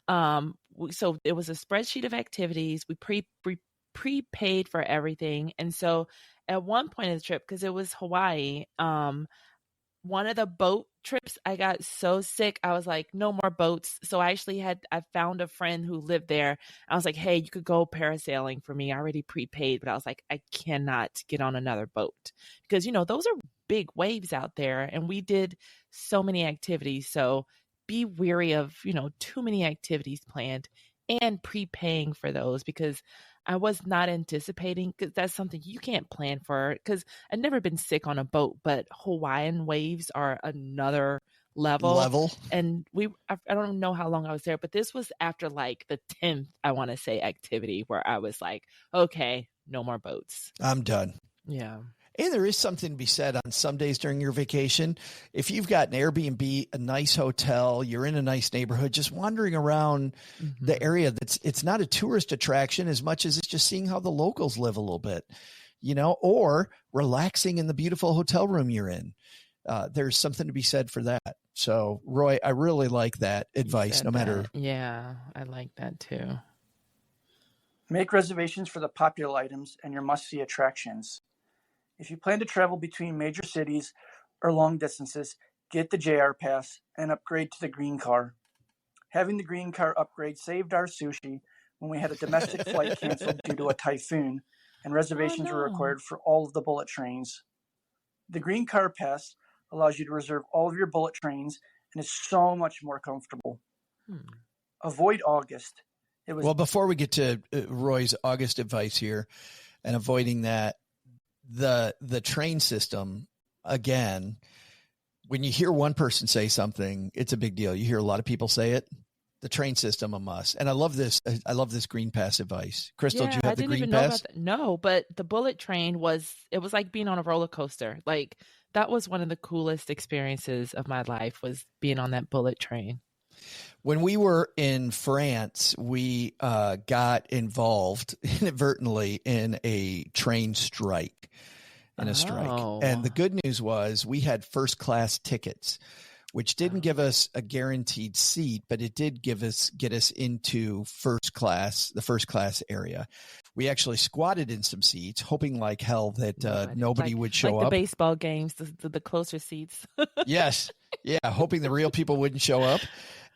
so it was a spreadsheet of activities. We prepaid for everything. And so at one point of the trip, because it was Hawaii, one of the boat trips, I got so sick. I was like, no more boats. So I found a friend who lived there. I was like, hey, you could go parasailing for me. I already prepaid, but I was like, I cannot get on another boat because, those are big waves out there. And we did so many activities. So be wary of, too many activities planned and prepaying for those because I was not anticipating, because that's something you can't plan for, because I've never been sick on a boat, but Hawaiian waves are another level. And I don't know how long I was there, but this was after like the 10th, I want to say, activity where I was like, okay, no more boats. I'm done. Yeah. And there is something to be said on some days during your vacation. If you've got an Airbnb, a nice hotel, you're in a nice neighborhood, just wandering around the area, it's not a tourist attraction as much as it's just seeing how the locals live a little bit, or relaxing in the beautiful hotel room you're in. There's something to be said for that. So, Roy, I really like that advice, no matter. Yeah, I like that too. Make reservations for the popular items and your must-see attractions. If you plan to travel between major cities or long distances, get the JR Pass and upgrade to the green car. Having the green car upgrade saved our sushi when we had a domestic flight canceled due to a typhoon, and reservations were required for all of the bullet trains. The green car pass allows you to reserve all of your bullet trains and is so much more comfortable. Avoid August. Well, before we get to Roy's August advice here and avoiding that, the train system, again, when you hear one person say something, it's a big deal. You hear a lot of people say it. The train system, a must. And I love this. I love this green pass advice. Crystal, do you have the green pass? No, but the bullet train was like being on a roller coaster. Like that was one of the coolest experiences of my life, was being on that bullet train. When we were in France, we got involved inadvertently in a train strike. And the good news was we had first class tickets, which didn't give us a guaranteed seat, but it did get us into the first class area. We actually squatted in some seats, hoping like hell that nobody would show up. Like the baseball games, the closer seats. Yes. Yeah. Hoping the real people wouldn't show up.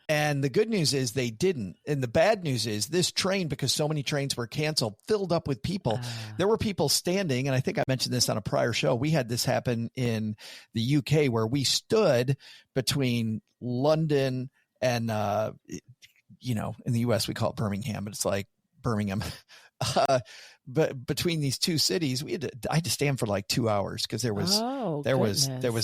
And the good news is they didn't. And the bad news is this train, because so many trains were canceled, filled up with people. There were people standing, and I think I mentioned this on a prior show. We had this happen in the UK where we stood between London and, in the US we call it Birmingham, but it's like Birmingham. But between these two cities, I had to stand for like 2 hours because there was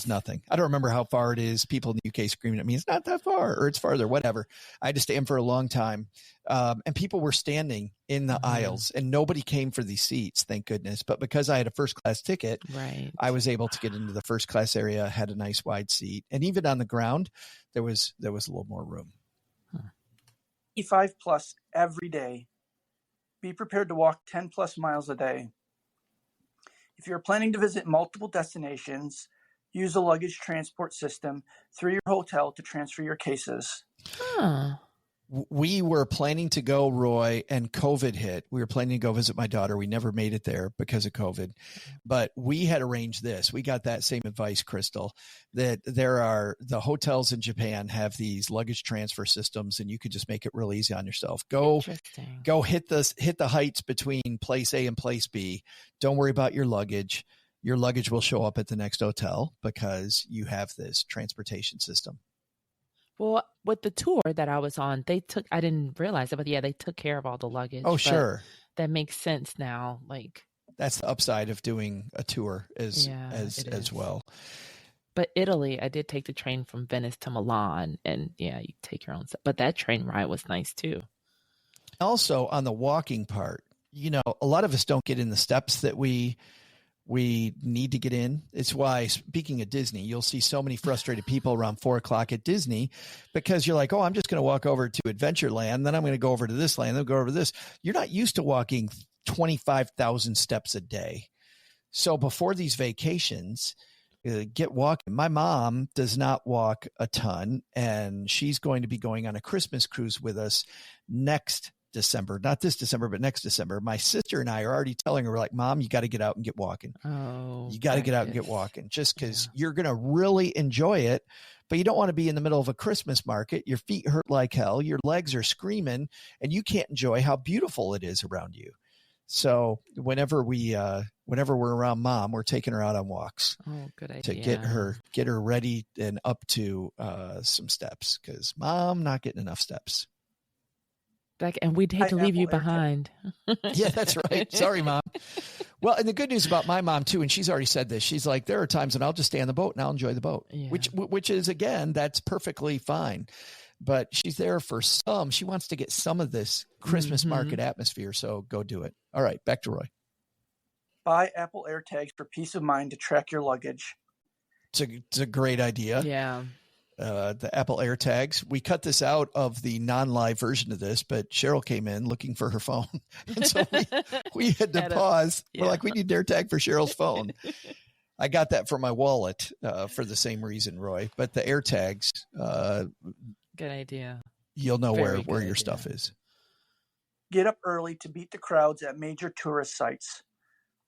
nothing. I don't remember how far it is. People in the UK screaming at me, it's not that far, or it's farther, whatever. I had to stand for a long time. And people were standing in the aisles, and nobody came for these seats, thank goodness. But because I had a first class ticket, I was able to get into the first class area, had a nice wide seat. And even on the ground, there was a little more room. 25 plus every day. Be prepared to walk 10 plus miles a day. If you're planning to visit multiple destinations, use a luggage transport system through your hotel to transfer your cases. We were planning to go, Roy, and COVID hit. We were planning to go visit my daughter. We never made it there because of COVID, but we had arranged this. We got that same advice, Crystal, that the hotels in Japan have these luggage transfer systems, and you could just make it real easy on yourself. Go hit the heights between place A and place B. Don't worry about your luggage. Your luggage will show up at the next hotel because you have this transportation system. Well, with the tour that I was on, I didn't realize it, but yeah, they took care of all the luggage. Oh, sure. That makes sense now. Like, that's the upside of doing a tour as well. But Italy, I did take the train from Venice to Milan, and yeah, you take your own stuff. But that train ride was nice too. Also, on the walking part, a lot of us don't get in the steps that we need to get in. It's why, speaking of Disney, you'll see so many frustrated people around 4:00 at Disney, because you're like, oh, I'm just going to walk over to Adventureland. Then I'm going to go over to this land. Then go over to this. You're not used to walking 25,000 steps a day. So before these vacations, get walking. My mom does not walk a ton, and she's going to be going on a Christmas cruise with us next December, not this December, but next December. My sister and I are already telling her, we're like, Mom, you got to get out and get walking. Oh, you got to get out and get walking, just because you're going to really enjoy it, but you don't want to be in the middle of a Christmas market. Your feet hurt like hell. Your legs are screaming, and you can't enjoy how beautiful it is around you. So whenever we're around Mom, we're taking her out on walks. Oh, good idea. To get her ready and up to some steps, because Mom not getting enough steps. And we'd hate to leave you behind. Yeah, that's right. Sorry, Mom. Well, and the good news about my mom too, and she's already said this, she's like, there are times when I'll just stay on the boat and I'll enjoy the boat, which is, again, that's perfectly fine. But she's there for some. She wants to get some of this Christmas market atmosphere, so go do it. All right, back to Roy. Buy Apple AirTags for peace of mind to track your luggage. It's a great idea. Yeah. The Apple AirTags. We cut this out of the non-live version of this, but Cheryl came in looking for her phone. And so we had to pause. We're like, we need an AirTag for Cheryl's phone. I got that for my wallet for the same reason, Roy. But the AirTags, good idea. You'll know where your stuff is. Get up early to beat the crowds at major tourist sites.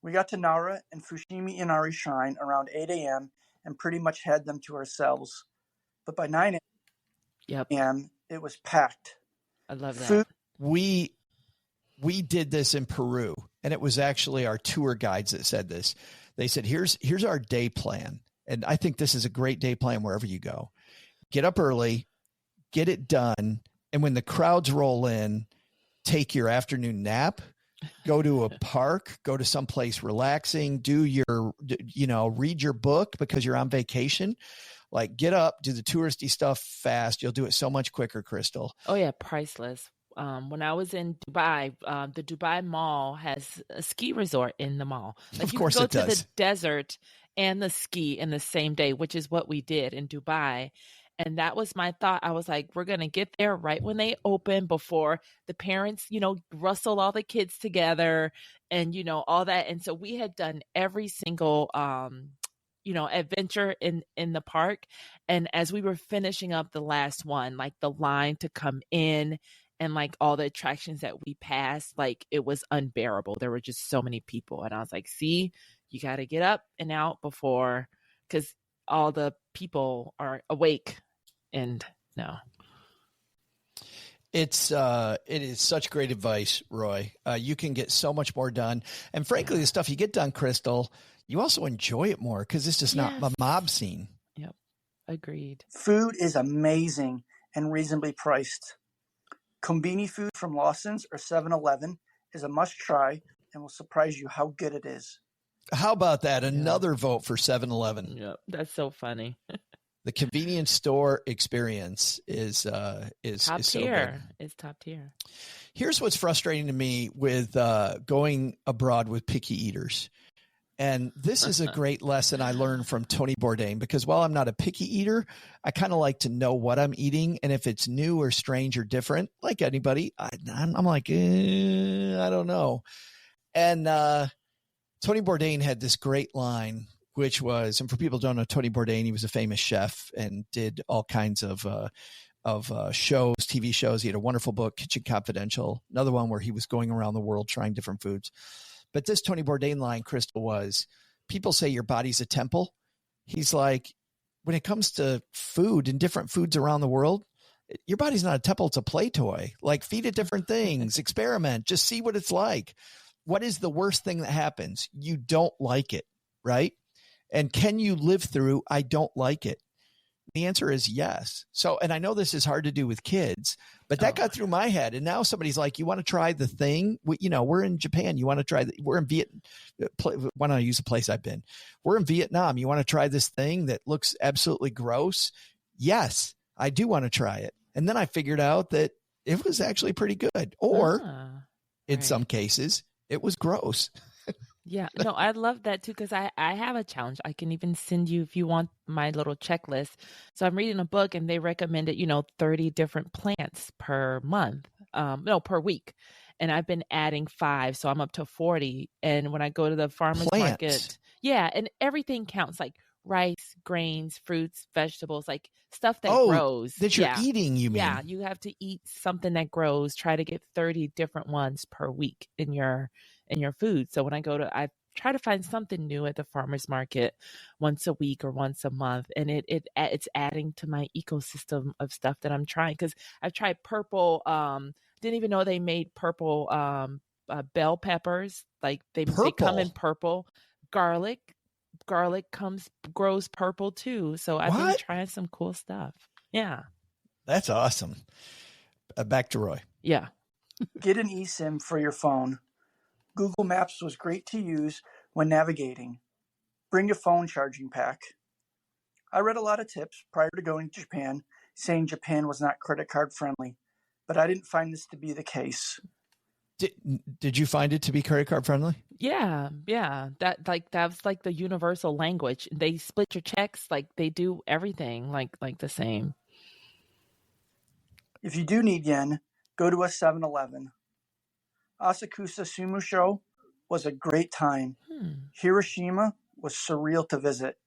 We got to Nara and Fushimi Inari Shrine around 8 a.m. and pretty much had them to ourselves. But by 9 a.m., it was packed. I love that. We did this in Peru, and it was actually our tour guides that said this. They said, here's our day plan. And I think this is a great day plan wherever you go. Get up early, get it done, and when the crowds roll in, take your afternoon nap, go to a park, go to someplace relaxing, read your book because you're on vacation. Like, get up, do the touristy stuff fast. You'll do it so much quicker, Crystal. Oh, yeah, priceless. When I was in Dubai, the Dubai Mall has a ski resort in the mall. Like, of course it does. You can go to the desert and the ski in the same day, which is what we did in Dubai. And that was my thought. I was like, we're going to get there right when they open, before the parents, rustle all the kids together and, all that. And so we had done every single adventure in the park. And as we were finishing up the last one, like the line to come in and like all the attractions that we passed, like it was unbearable. There were just so many people. And I was like, see, you got to get up and out before, because all the people are awake. And no. It is such great advice, Roy. You can get so much more done. And frankly, the stuff you get done, Crystal, you also enjoy it more because it's just not a mob scene. Yep. Agreed. Food is amazing and reasonably priced. Combini food from Lawson's or 7-Eleven is a must try and will surprise you how good it is. How about that? Another vote for 7-Eleven. Yep. That's so funny. The convenience store experience is top so tier. good. It's top tier. Here's what's frustrating to me with going abroad with picky eaters. And this is a great lesson I learned from Tony Bourdain, because while I'm not a picky eater, I kind of like to know what I'm eating. And if it's new or strange or different, like anybody, I'm like, I don't know. And Tony Bourdain had this great line, which was, and for people who don't know Tony Bourdain, he was a famous chef and did all kinds of shows, TV shows. He had a wonderful book, Kitchen Confidential, another one where he was going around the world trying different foods. But this Tony Bourdain line, Crystal, was, people say your body's a temple. He's like, when it comes to food and different foods around the world, your body's not a temple, it's a play toy. Like, feed it different things, experiment, just see what it's like. What is the worst thing that happens? You don't like it, right? And can you live through, I don't like it? The answer is yes. So, and I know this is hard to do with kids, but that got through my head. And now somebody's like, you want to try the thing? We're in Japan. You want to try, we're in Vietnam. Why don't I use a place I've been? We're in Vietnam. You want to try this thing that looks absolutely gross? Yes, I do want to try it. And then I figured out that it was actually pretty good. Or in some cases, It was gross. Yeah, no, I love that too because I have a challenge. I can even send you if you want my little checklist. So I'm reading a book and they recommended, 30 different plants per month, no, per week. And I've been adding 5, so I'm up to 40. And when I go to the farmer's Plants. market, yeah, and everything counts like rice, grains, fruits, vegetables, like stuff that grows. That you're eating, you mean? Yeah, you have to eat something that grows. Try to get 30 different ones per week in your food. So when I try to find something new at the farmer's market once a week or once a month, and it's adding to my ecosystem of stuff that I'm trying. Because I've tried purple. Didn't even know they made purple bell peppers. Like they come in purple. Garlic grows purple too. So I've been trying some cool stuff. Yeah, that's awesome. Back to Roy. Yeah, get an eSIM for your phone. Google Maps was great to use when navigating. Bring a phone charging pack. I read a lot of tips prior to going to Japan saying Japan was not credit card friendly, but I didn't find this to be the case. Did you find it to be credit card friendly? Yeah. That's like the universal language. They split your checks, like they do everything like the same. If you do need yen, go to a 7-Eleven. Asakusa Sumo Show was a great time. Hiroshima was surreal to visit.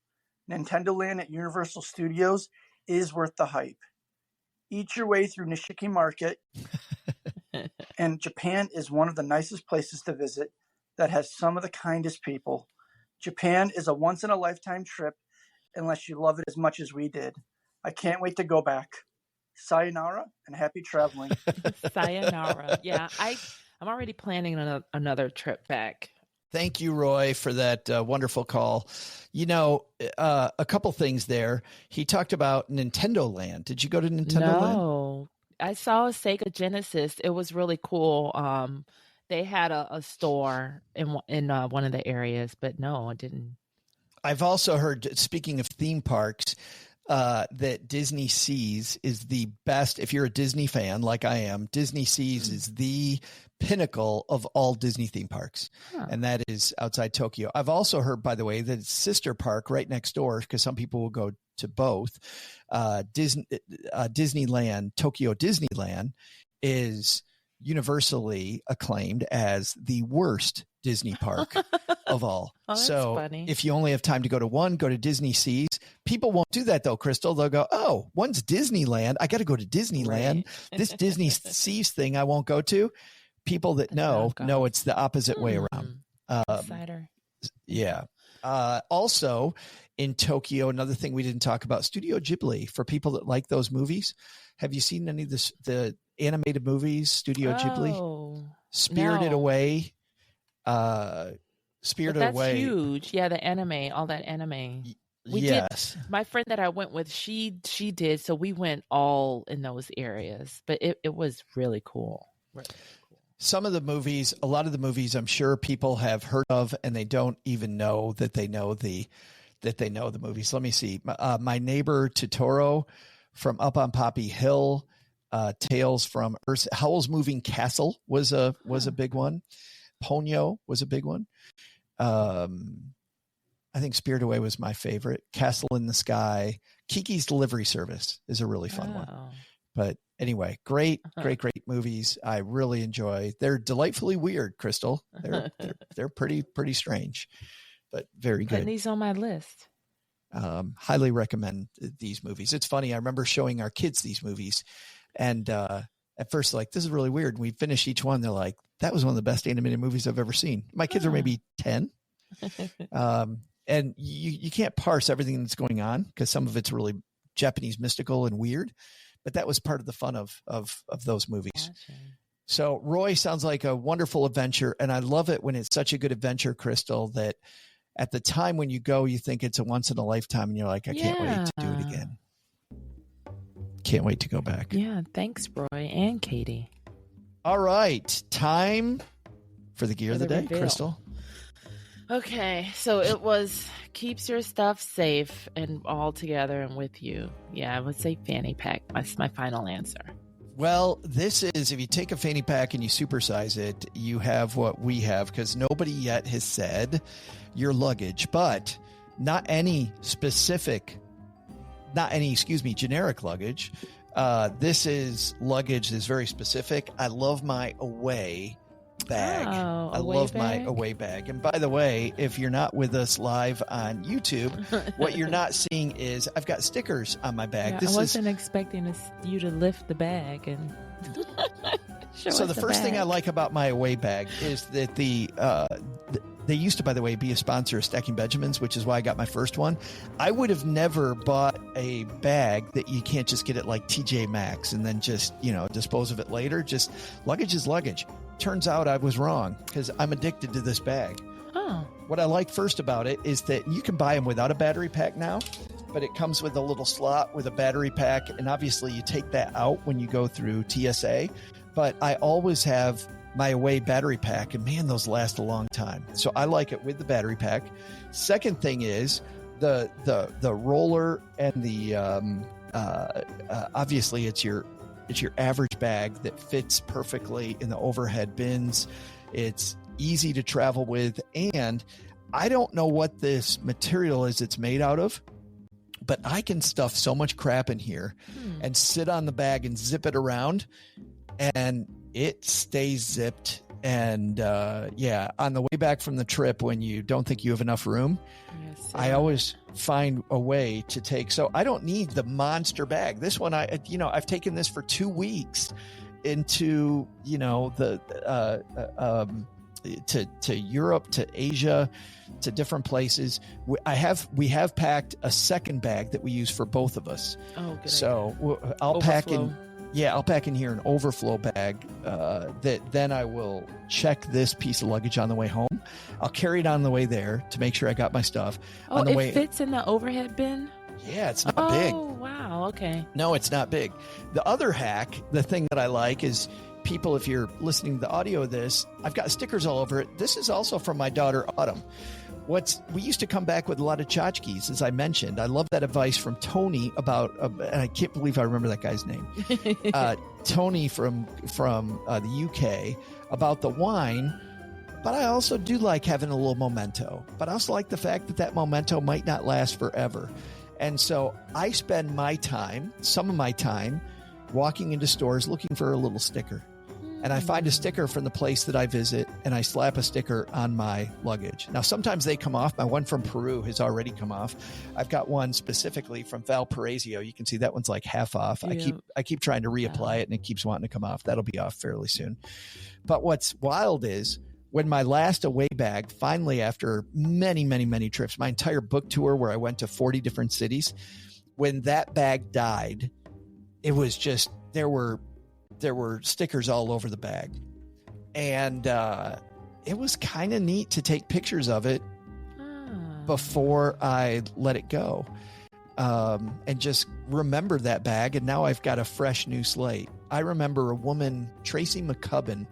Nintendo Land at Universal Studios is worth the hype. Eat your way through Nishiki Market. And Japan is one of the nicest places to visit that has some of the kindest people. Japan is a once-in-a-lifetime trip unless you love it as much as we did. I can't wait to go back. Sayonara and happy traveling. Sayonara. Yeah, I'm already planning another trip back. Thank you, Roy, for that wonderful call. A couple things there. He talked about Nintendo Land. Did you go to Nintendo Land? No, I saw a Sega Genesis. It was really cool. They had a store in one of the areas, but no, I didn't. I've also heard, speaking of theme parks, that Disney Seas is the best. If you're a Disney fan, like I am, Disney Seas is the pinnacle of all Disney theme parks. And that is outside Tokyo. I've also heard, by the way, that its sister park right next door, because some people will go to both, Disneyland, Tokyo Disneyland is universally acclaimed as the worst Disney park of all. So funny. If you only have time to go to one, go to Disney Seas. People won't do that though, Crystal. They'll go, oh, one's Disneyland. I got to go to Disneyland. Right. This Disney Seas thing I won't go to. People that know it's the opposite way around. Insider. Yeah. Also in Tokyo, another thing we didn't talk about, Studio Ghibli, for people that like those movies. Have you seen any of the animated movies, Studio Ghibli? Spirited Away. Spirited Away. That's huge. Yeah, the anime, all that anime. We did. My friend that I went with, she did. So we went all in those areas, but it was really cool. Really cool. Some of the movies, a lot of the movies, I'm sure people have heard of, and they don't even know that they know the movies. Let me see. My Neighbor Totoro from Up on Poppy Hill. Tales from Earth. Howl's Moving Castle was a big one. Ponyo was a big one. I think Spirited Away was my favorite. Castle in the Sky. Kiki's Delivery Service is a really fun one. But anyway, great movies. I really enjoy. They're delightfully weird, Crystal. They're pretty strange, but very good. Putting these on my list. Highly recommend these movies. It's funny. I remember showing our kids these movies, and at first, like, this is really weird. And we finish each one. They're like, that was one of the best animated movies I've ever seen. My kids are maybe 10. And you can't parse everything that's going on because some of it's really Japanese mystical and weird. But that was part of the fun of those movies. Gotcha. So Roy sounds like a wonderful adventure. And I love it when it's such a good adventure, Crystal, that at the time when you go, you think it's a once in a lifetime. And you're like, I can't wait to do it again. Can't wait to go back. Yeah. Thanks, Roy and Katie. All right. Time for the gear of the day, reveal. Crystal. Okay. So it was keeps your stuff safe and all together and with you. Yeah, I would say fanny pack. That's my final answer. Well, this is, if you take a fanny pack and you supersize it, you have what we have, because nobody yet has said your luggage, but not any generic luggage. This is luggage that's very specific. I love my away bag. I love my away bag. And by the way, if you're not with us live on YouTube, what you're not seeing is I've got stickers on my bag. Yeah, I wasn't expecting you to lift the bag and So the first thing I like about my away bag is that they used to, by the way, be a sponsor of Stacking Benjamins, which is why I got my first one. I would have never bought a bag that you can't just get at like TJ Maxx and then just, dispose of it later. Just luggage is luggage. Turns out I was wrong because I'm addicted to this bag. Oh. What I like first about it is that you can buy them without a battery pack now, but it comes with a little slot with a battery pack. And obviously you take that out when you go through TSA, but I always have my away battery pack, and man, those last a long time. So I like it with the battery pack. Second thing is the roller and the obviously it's your average bag that fits perfectly in the overhead bins. It's easy to travel with, and I don't know what this material is it's made out of, but I can stuff so much crap in here and sit on the bag and zip it around, and it stays zipped. And on the way back from the trip, when you don't think you have enough room, I always find a way to take. So I don't need the monster bag. This one, I've taken this for 2 weeks into, to Europe, to Asia, to different places. We have packed a second bag that we use for both of us. Oh, good. So I'll pack in here an overflow bag that then I will check this piece of luggage on the way home. I'll carry it on the way there to make sure I got my stuff. Oh, it fits in the overhead bin? Yeah, it's not big. Oh, wow. Okay. No, it's not big. The other hack, the thing that I like is people, if you're listening to the audio of this, I've got stickers all over it. This is also from my daughter, Autumn. We used to come back with a lot of tchotchkes, as I mentioned. I love that advice from Tony about, and I can't believe I remember that guy's name. Tony from the UK about the wine. But I also do like having a little memento. But I also like the fact that memento might not last forever. And so I spend some of my time, walking into stores looking for a little sticker. And I find a sticker from the place that I visit, and I slap a sticker on my luggage. Now, sometimes they come off. My one from Peru has already come off. I've got one specifically from Valparaiso. You can see that one's like half off. Yeah. I keep trying to reapply it, and it keeps wanting to come off. That'll be off fairly soon. But what's wild is when my last away bag, finally after many, many, many trips, my entire book tour where I went to 40 different cities, when that bag died, it was just, there were stickers all over the bag. And it was kind of neat to take pictures of it before I let it go. And just remember that bag. And now I've got a fresh new slate. I remember a woman, Tracy McCubbin,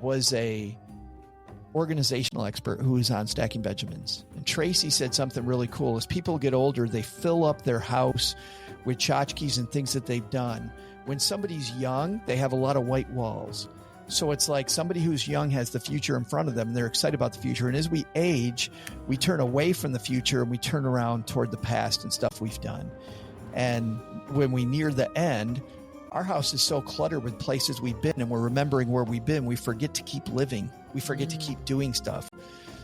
was a organizational expert who was on Stacking Benjamins. And Tracy said something really cool. As people get older, they fill up their house with tchotchkes and things that they've done. When somebody's young, they have a lot of white walls. So it's like somebody who's young has the future in front of them, and they're excited about the future. And as we age, we turn away from the future and we turn around toward the past and stuff we've done. And when we near the end, our house is so cluttered with places we've been, and we're remembering where we've been. We forget to keep living. We forget to keep doing stuff.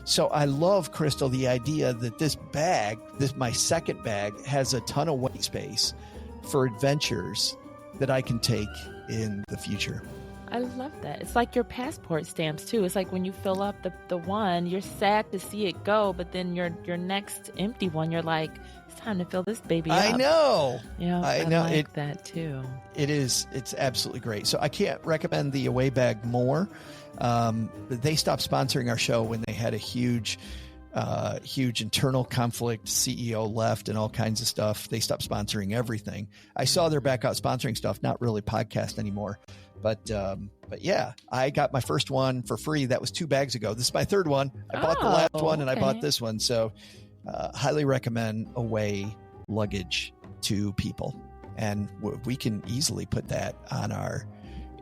So I love, Crystal, the idea that this bag, my second bag, has a ton of white space for adventures that I can take in the future. I love that. It's like your passport stamps too. It's like when you fill up the one, you're sad to see it go, but then your next empty one, you're like, it's time to fill this baby up. I know. I know. Like that too. It's absolutely great. So I can't recommend the away bag more. They stopped sponsoring our show when they had a huge internal conflict. CEO left and all kinds of stuff. They stopped sponsoring everything. I saw they're back out sponsoring stuff, not really podcast anymore. But yeah, I got my first one for free. That was 2 bags ago. This is my third one. I bought the last one and I bought this one. So highly recommend away luggage to people. And we can easily put that on our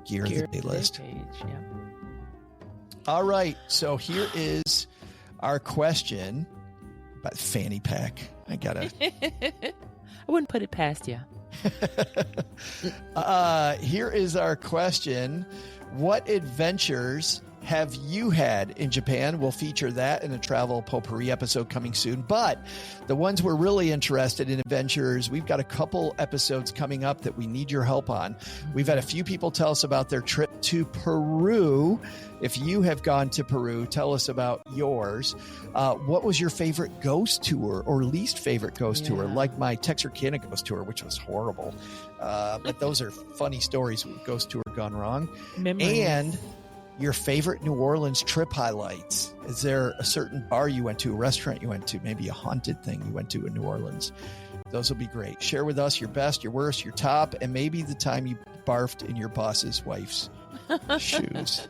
Gear of the Day list. Page, yeah. All right. So here is our question about fanny pack. I wouldn't put it past you. Here is our question. What adventures have you had in Japan? We'll feature that in a travel potpourri episode coming soon. But the ones we're really interested in adventures, we've got a couple episodes coming up that we need your help on. We've had a few people tell us about their trip to Peru. If you have gone to Peru, tell us about yours. What was your favorite ghost tour or least favorite ghost tour? Like my Texarkana ghost tour, which was horrible. But those are funny stories with ghost tour gone wrong. Memories. And your favorite New Orleans trip highlights. Is there a certain bar you went to, a restaurant you went to, maybe a haunted thing you went to in New Orleans? Those will be great. Share with us your best, your worst, your top, and maybe the time you barfed in your boss's wife's shoes.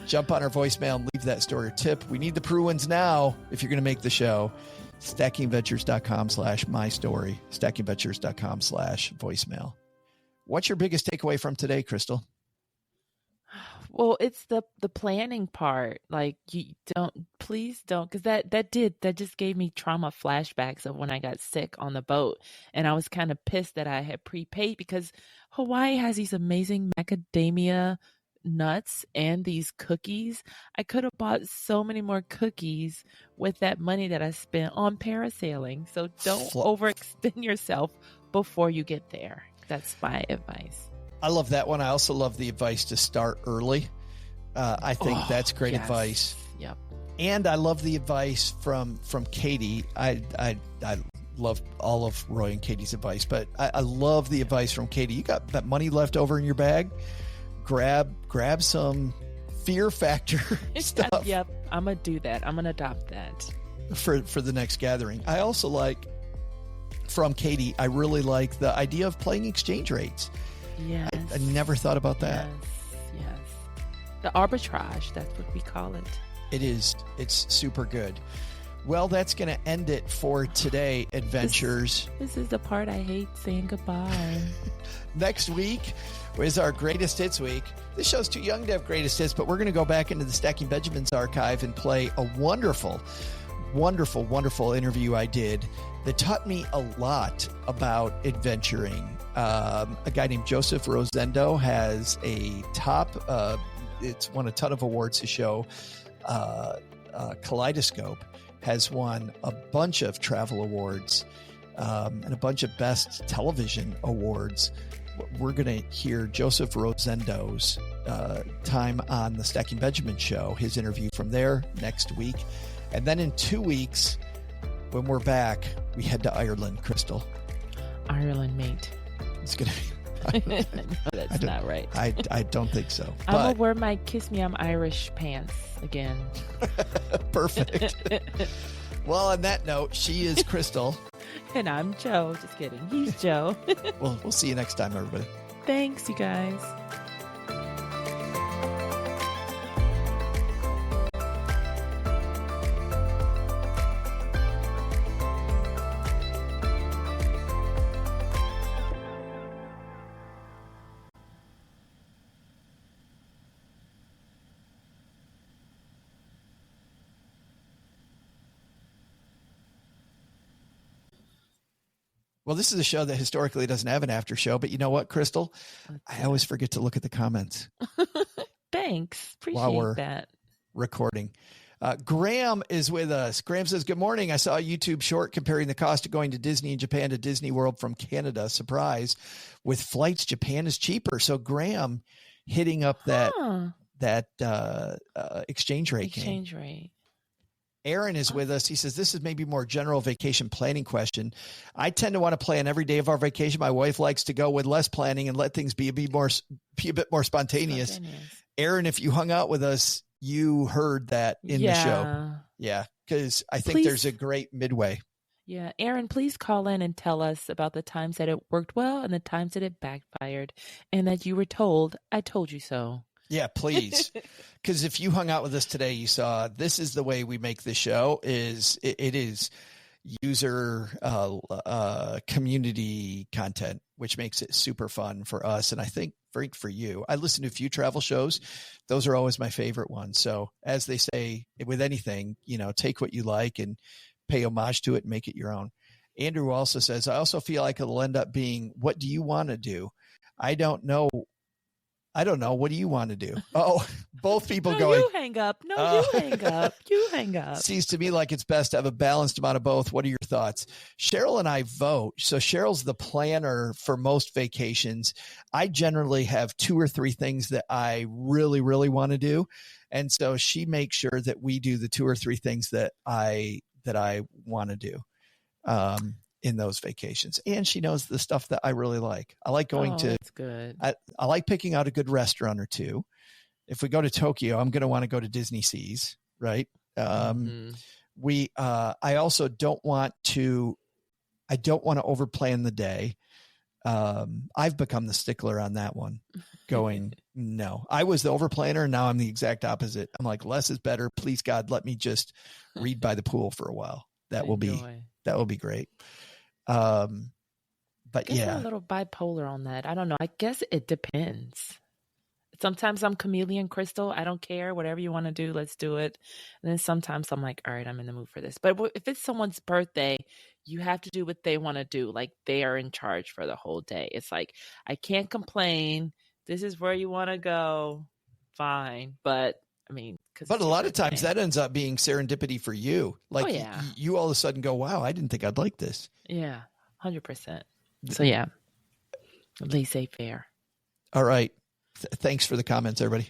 Jump on our voicemail and leave that story or tip. We need the Peruvians now if you're going to make the show. StackingVentures.com/mystory. StackingVentures.com/voicemail. What's your biggest takeaway from today, Crystal? Well, it's the planning part. Like, please don't, because that just gave me trauma flashbacks of when I got sick on the boat, and I was kind of pissed that I had prepaid because Hawaii has these amazing macadamia nuts and these cookies. I could have bought so many more cookies with that money that I spent on parasailing. So don't overextend yourself before you get there. That's my advice. I love that one. I also love the advice to start early. I think that's great advice. Yep. And I love the advice from Katie. I love all of Roy and Katie's advice, but I love the advice from Katie. You got that money left over in your bag? Grab some Fear Factor stuff. Yep. I'm going to do that. I'm going to adopt that. For the next gathering. I also like, from Katie, I really like the idea of playing exchange rates. Yes. I never thought about that. Yes. The arbitrage, that's what we call it. It is. It's super good. Well, that's going to end it for today, adventures. This is the part I hate, saying goodbye. Next week is our greatest hits week. This show's too young to have greatest hits, but we're going to go back into the Stacking Benjamins archive and play a wonderful interview I did that taught me a lot about adventuring. A guy named Joseph Rosendo has a it's won a ton of awards. His show, Kaleidoscope, has won a bunch of travel awards and a bunch of best television awards. We're going to hear Joseph Rosendo's time on the Stacking Benjamin show, his interview from there next week. And then in 2 weeks, when we're back, we head to Ireland, Crystal. Ireland, mate. It's going to be... No, that's not right. I don't think so. I'm going to wear my Kiss Me I'm Irish pants again. Perfect. Well, on that note, she is Crystal. And I'm Joe. Just kidding. He's Joe. We'll see you next time, everybody. Thanks, you guys. Well, this is a show that historically doesn't have an after show, but you know what, Crystal? I always forget to look at the comments. Thanks. Appreciate while we're that. Recording. Graham is with us. Graham says, good morning. I saw a YouTube short comparing the cost of going to Disney in Japan to Disney World from Canada. Surprise. With flights, Japan is cheaper. So Graham hitting up that exchange rate. Exchange rate. Aaron is with us. He says, this is maybe more general vacation planning question. I tend to want to plan every day of our vacation. My wife likes to go with less planning and let things be a bit more spontaneous. Aaron, if you hung out with us, you heard that in the show. Yeah, because I think there's a great midway. Yeah. Aaron, please call in and tell us about the times that it worked well and the times that it backfired and that you were told, I told you so. Yeah, please. Because if you hung out with us today, you saw this is the way we make the show. It is user community content, which makes it super fun for us. And I think for you, I listen to a few travel shows. Those are always my favorite ones. So as they say with anything, take what you like and pay homage to it and make it your own. Andrew also says, I also feel like it'll end up being, what do you want to do? I don't know. What do you want to do? Oh, both people going. You hang up. No, you hang up. You hang up. Seems to me like it's best to have a balanced amount of both. What are your thoughts? Cheryl and I vote. So Cheryl's the planner for most vacations. I generally have 2 or 3 things that I really, really want to do. And so she makes sure that we do the 2 or 3 things that I want to do. In those vacations. And she knows the stuff that I really like. I like going to, that's good. I like picking out a good restaurant or two. If we go to Tokyo, I'm going to want to go to Disney Seas, right? I also don't want to overplan the day. I've become the stickler on that one going, no, I was the overplanner. And now I'm the exact opposite. I'm like, less is better. Please God, let me just read by the pool for a while. That will be great. But yeah, I'm a little bipolar on that. I don't know. I guess it depends. Sometimes I'm chameleon crystal. I don't care. Whatever you want to do, let's do it. And then sometimes I'm like, all right, I'm in the mood for this. But if it's someone's birthday, you have to do what they want to do. Like they are in charge for the whole day. It's like, I can't complain. This is where you want to go. Fine. But I mean, but a lot of times that ends up being serendipity for you. Like you all of a sudden go, wow, I didn't think I'd like this. Yeah, 100%. So yeah, laissez-faire. All right. Thanks for the comments, everybody.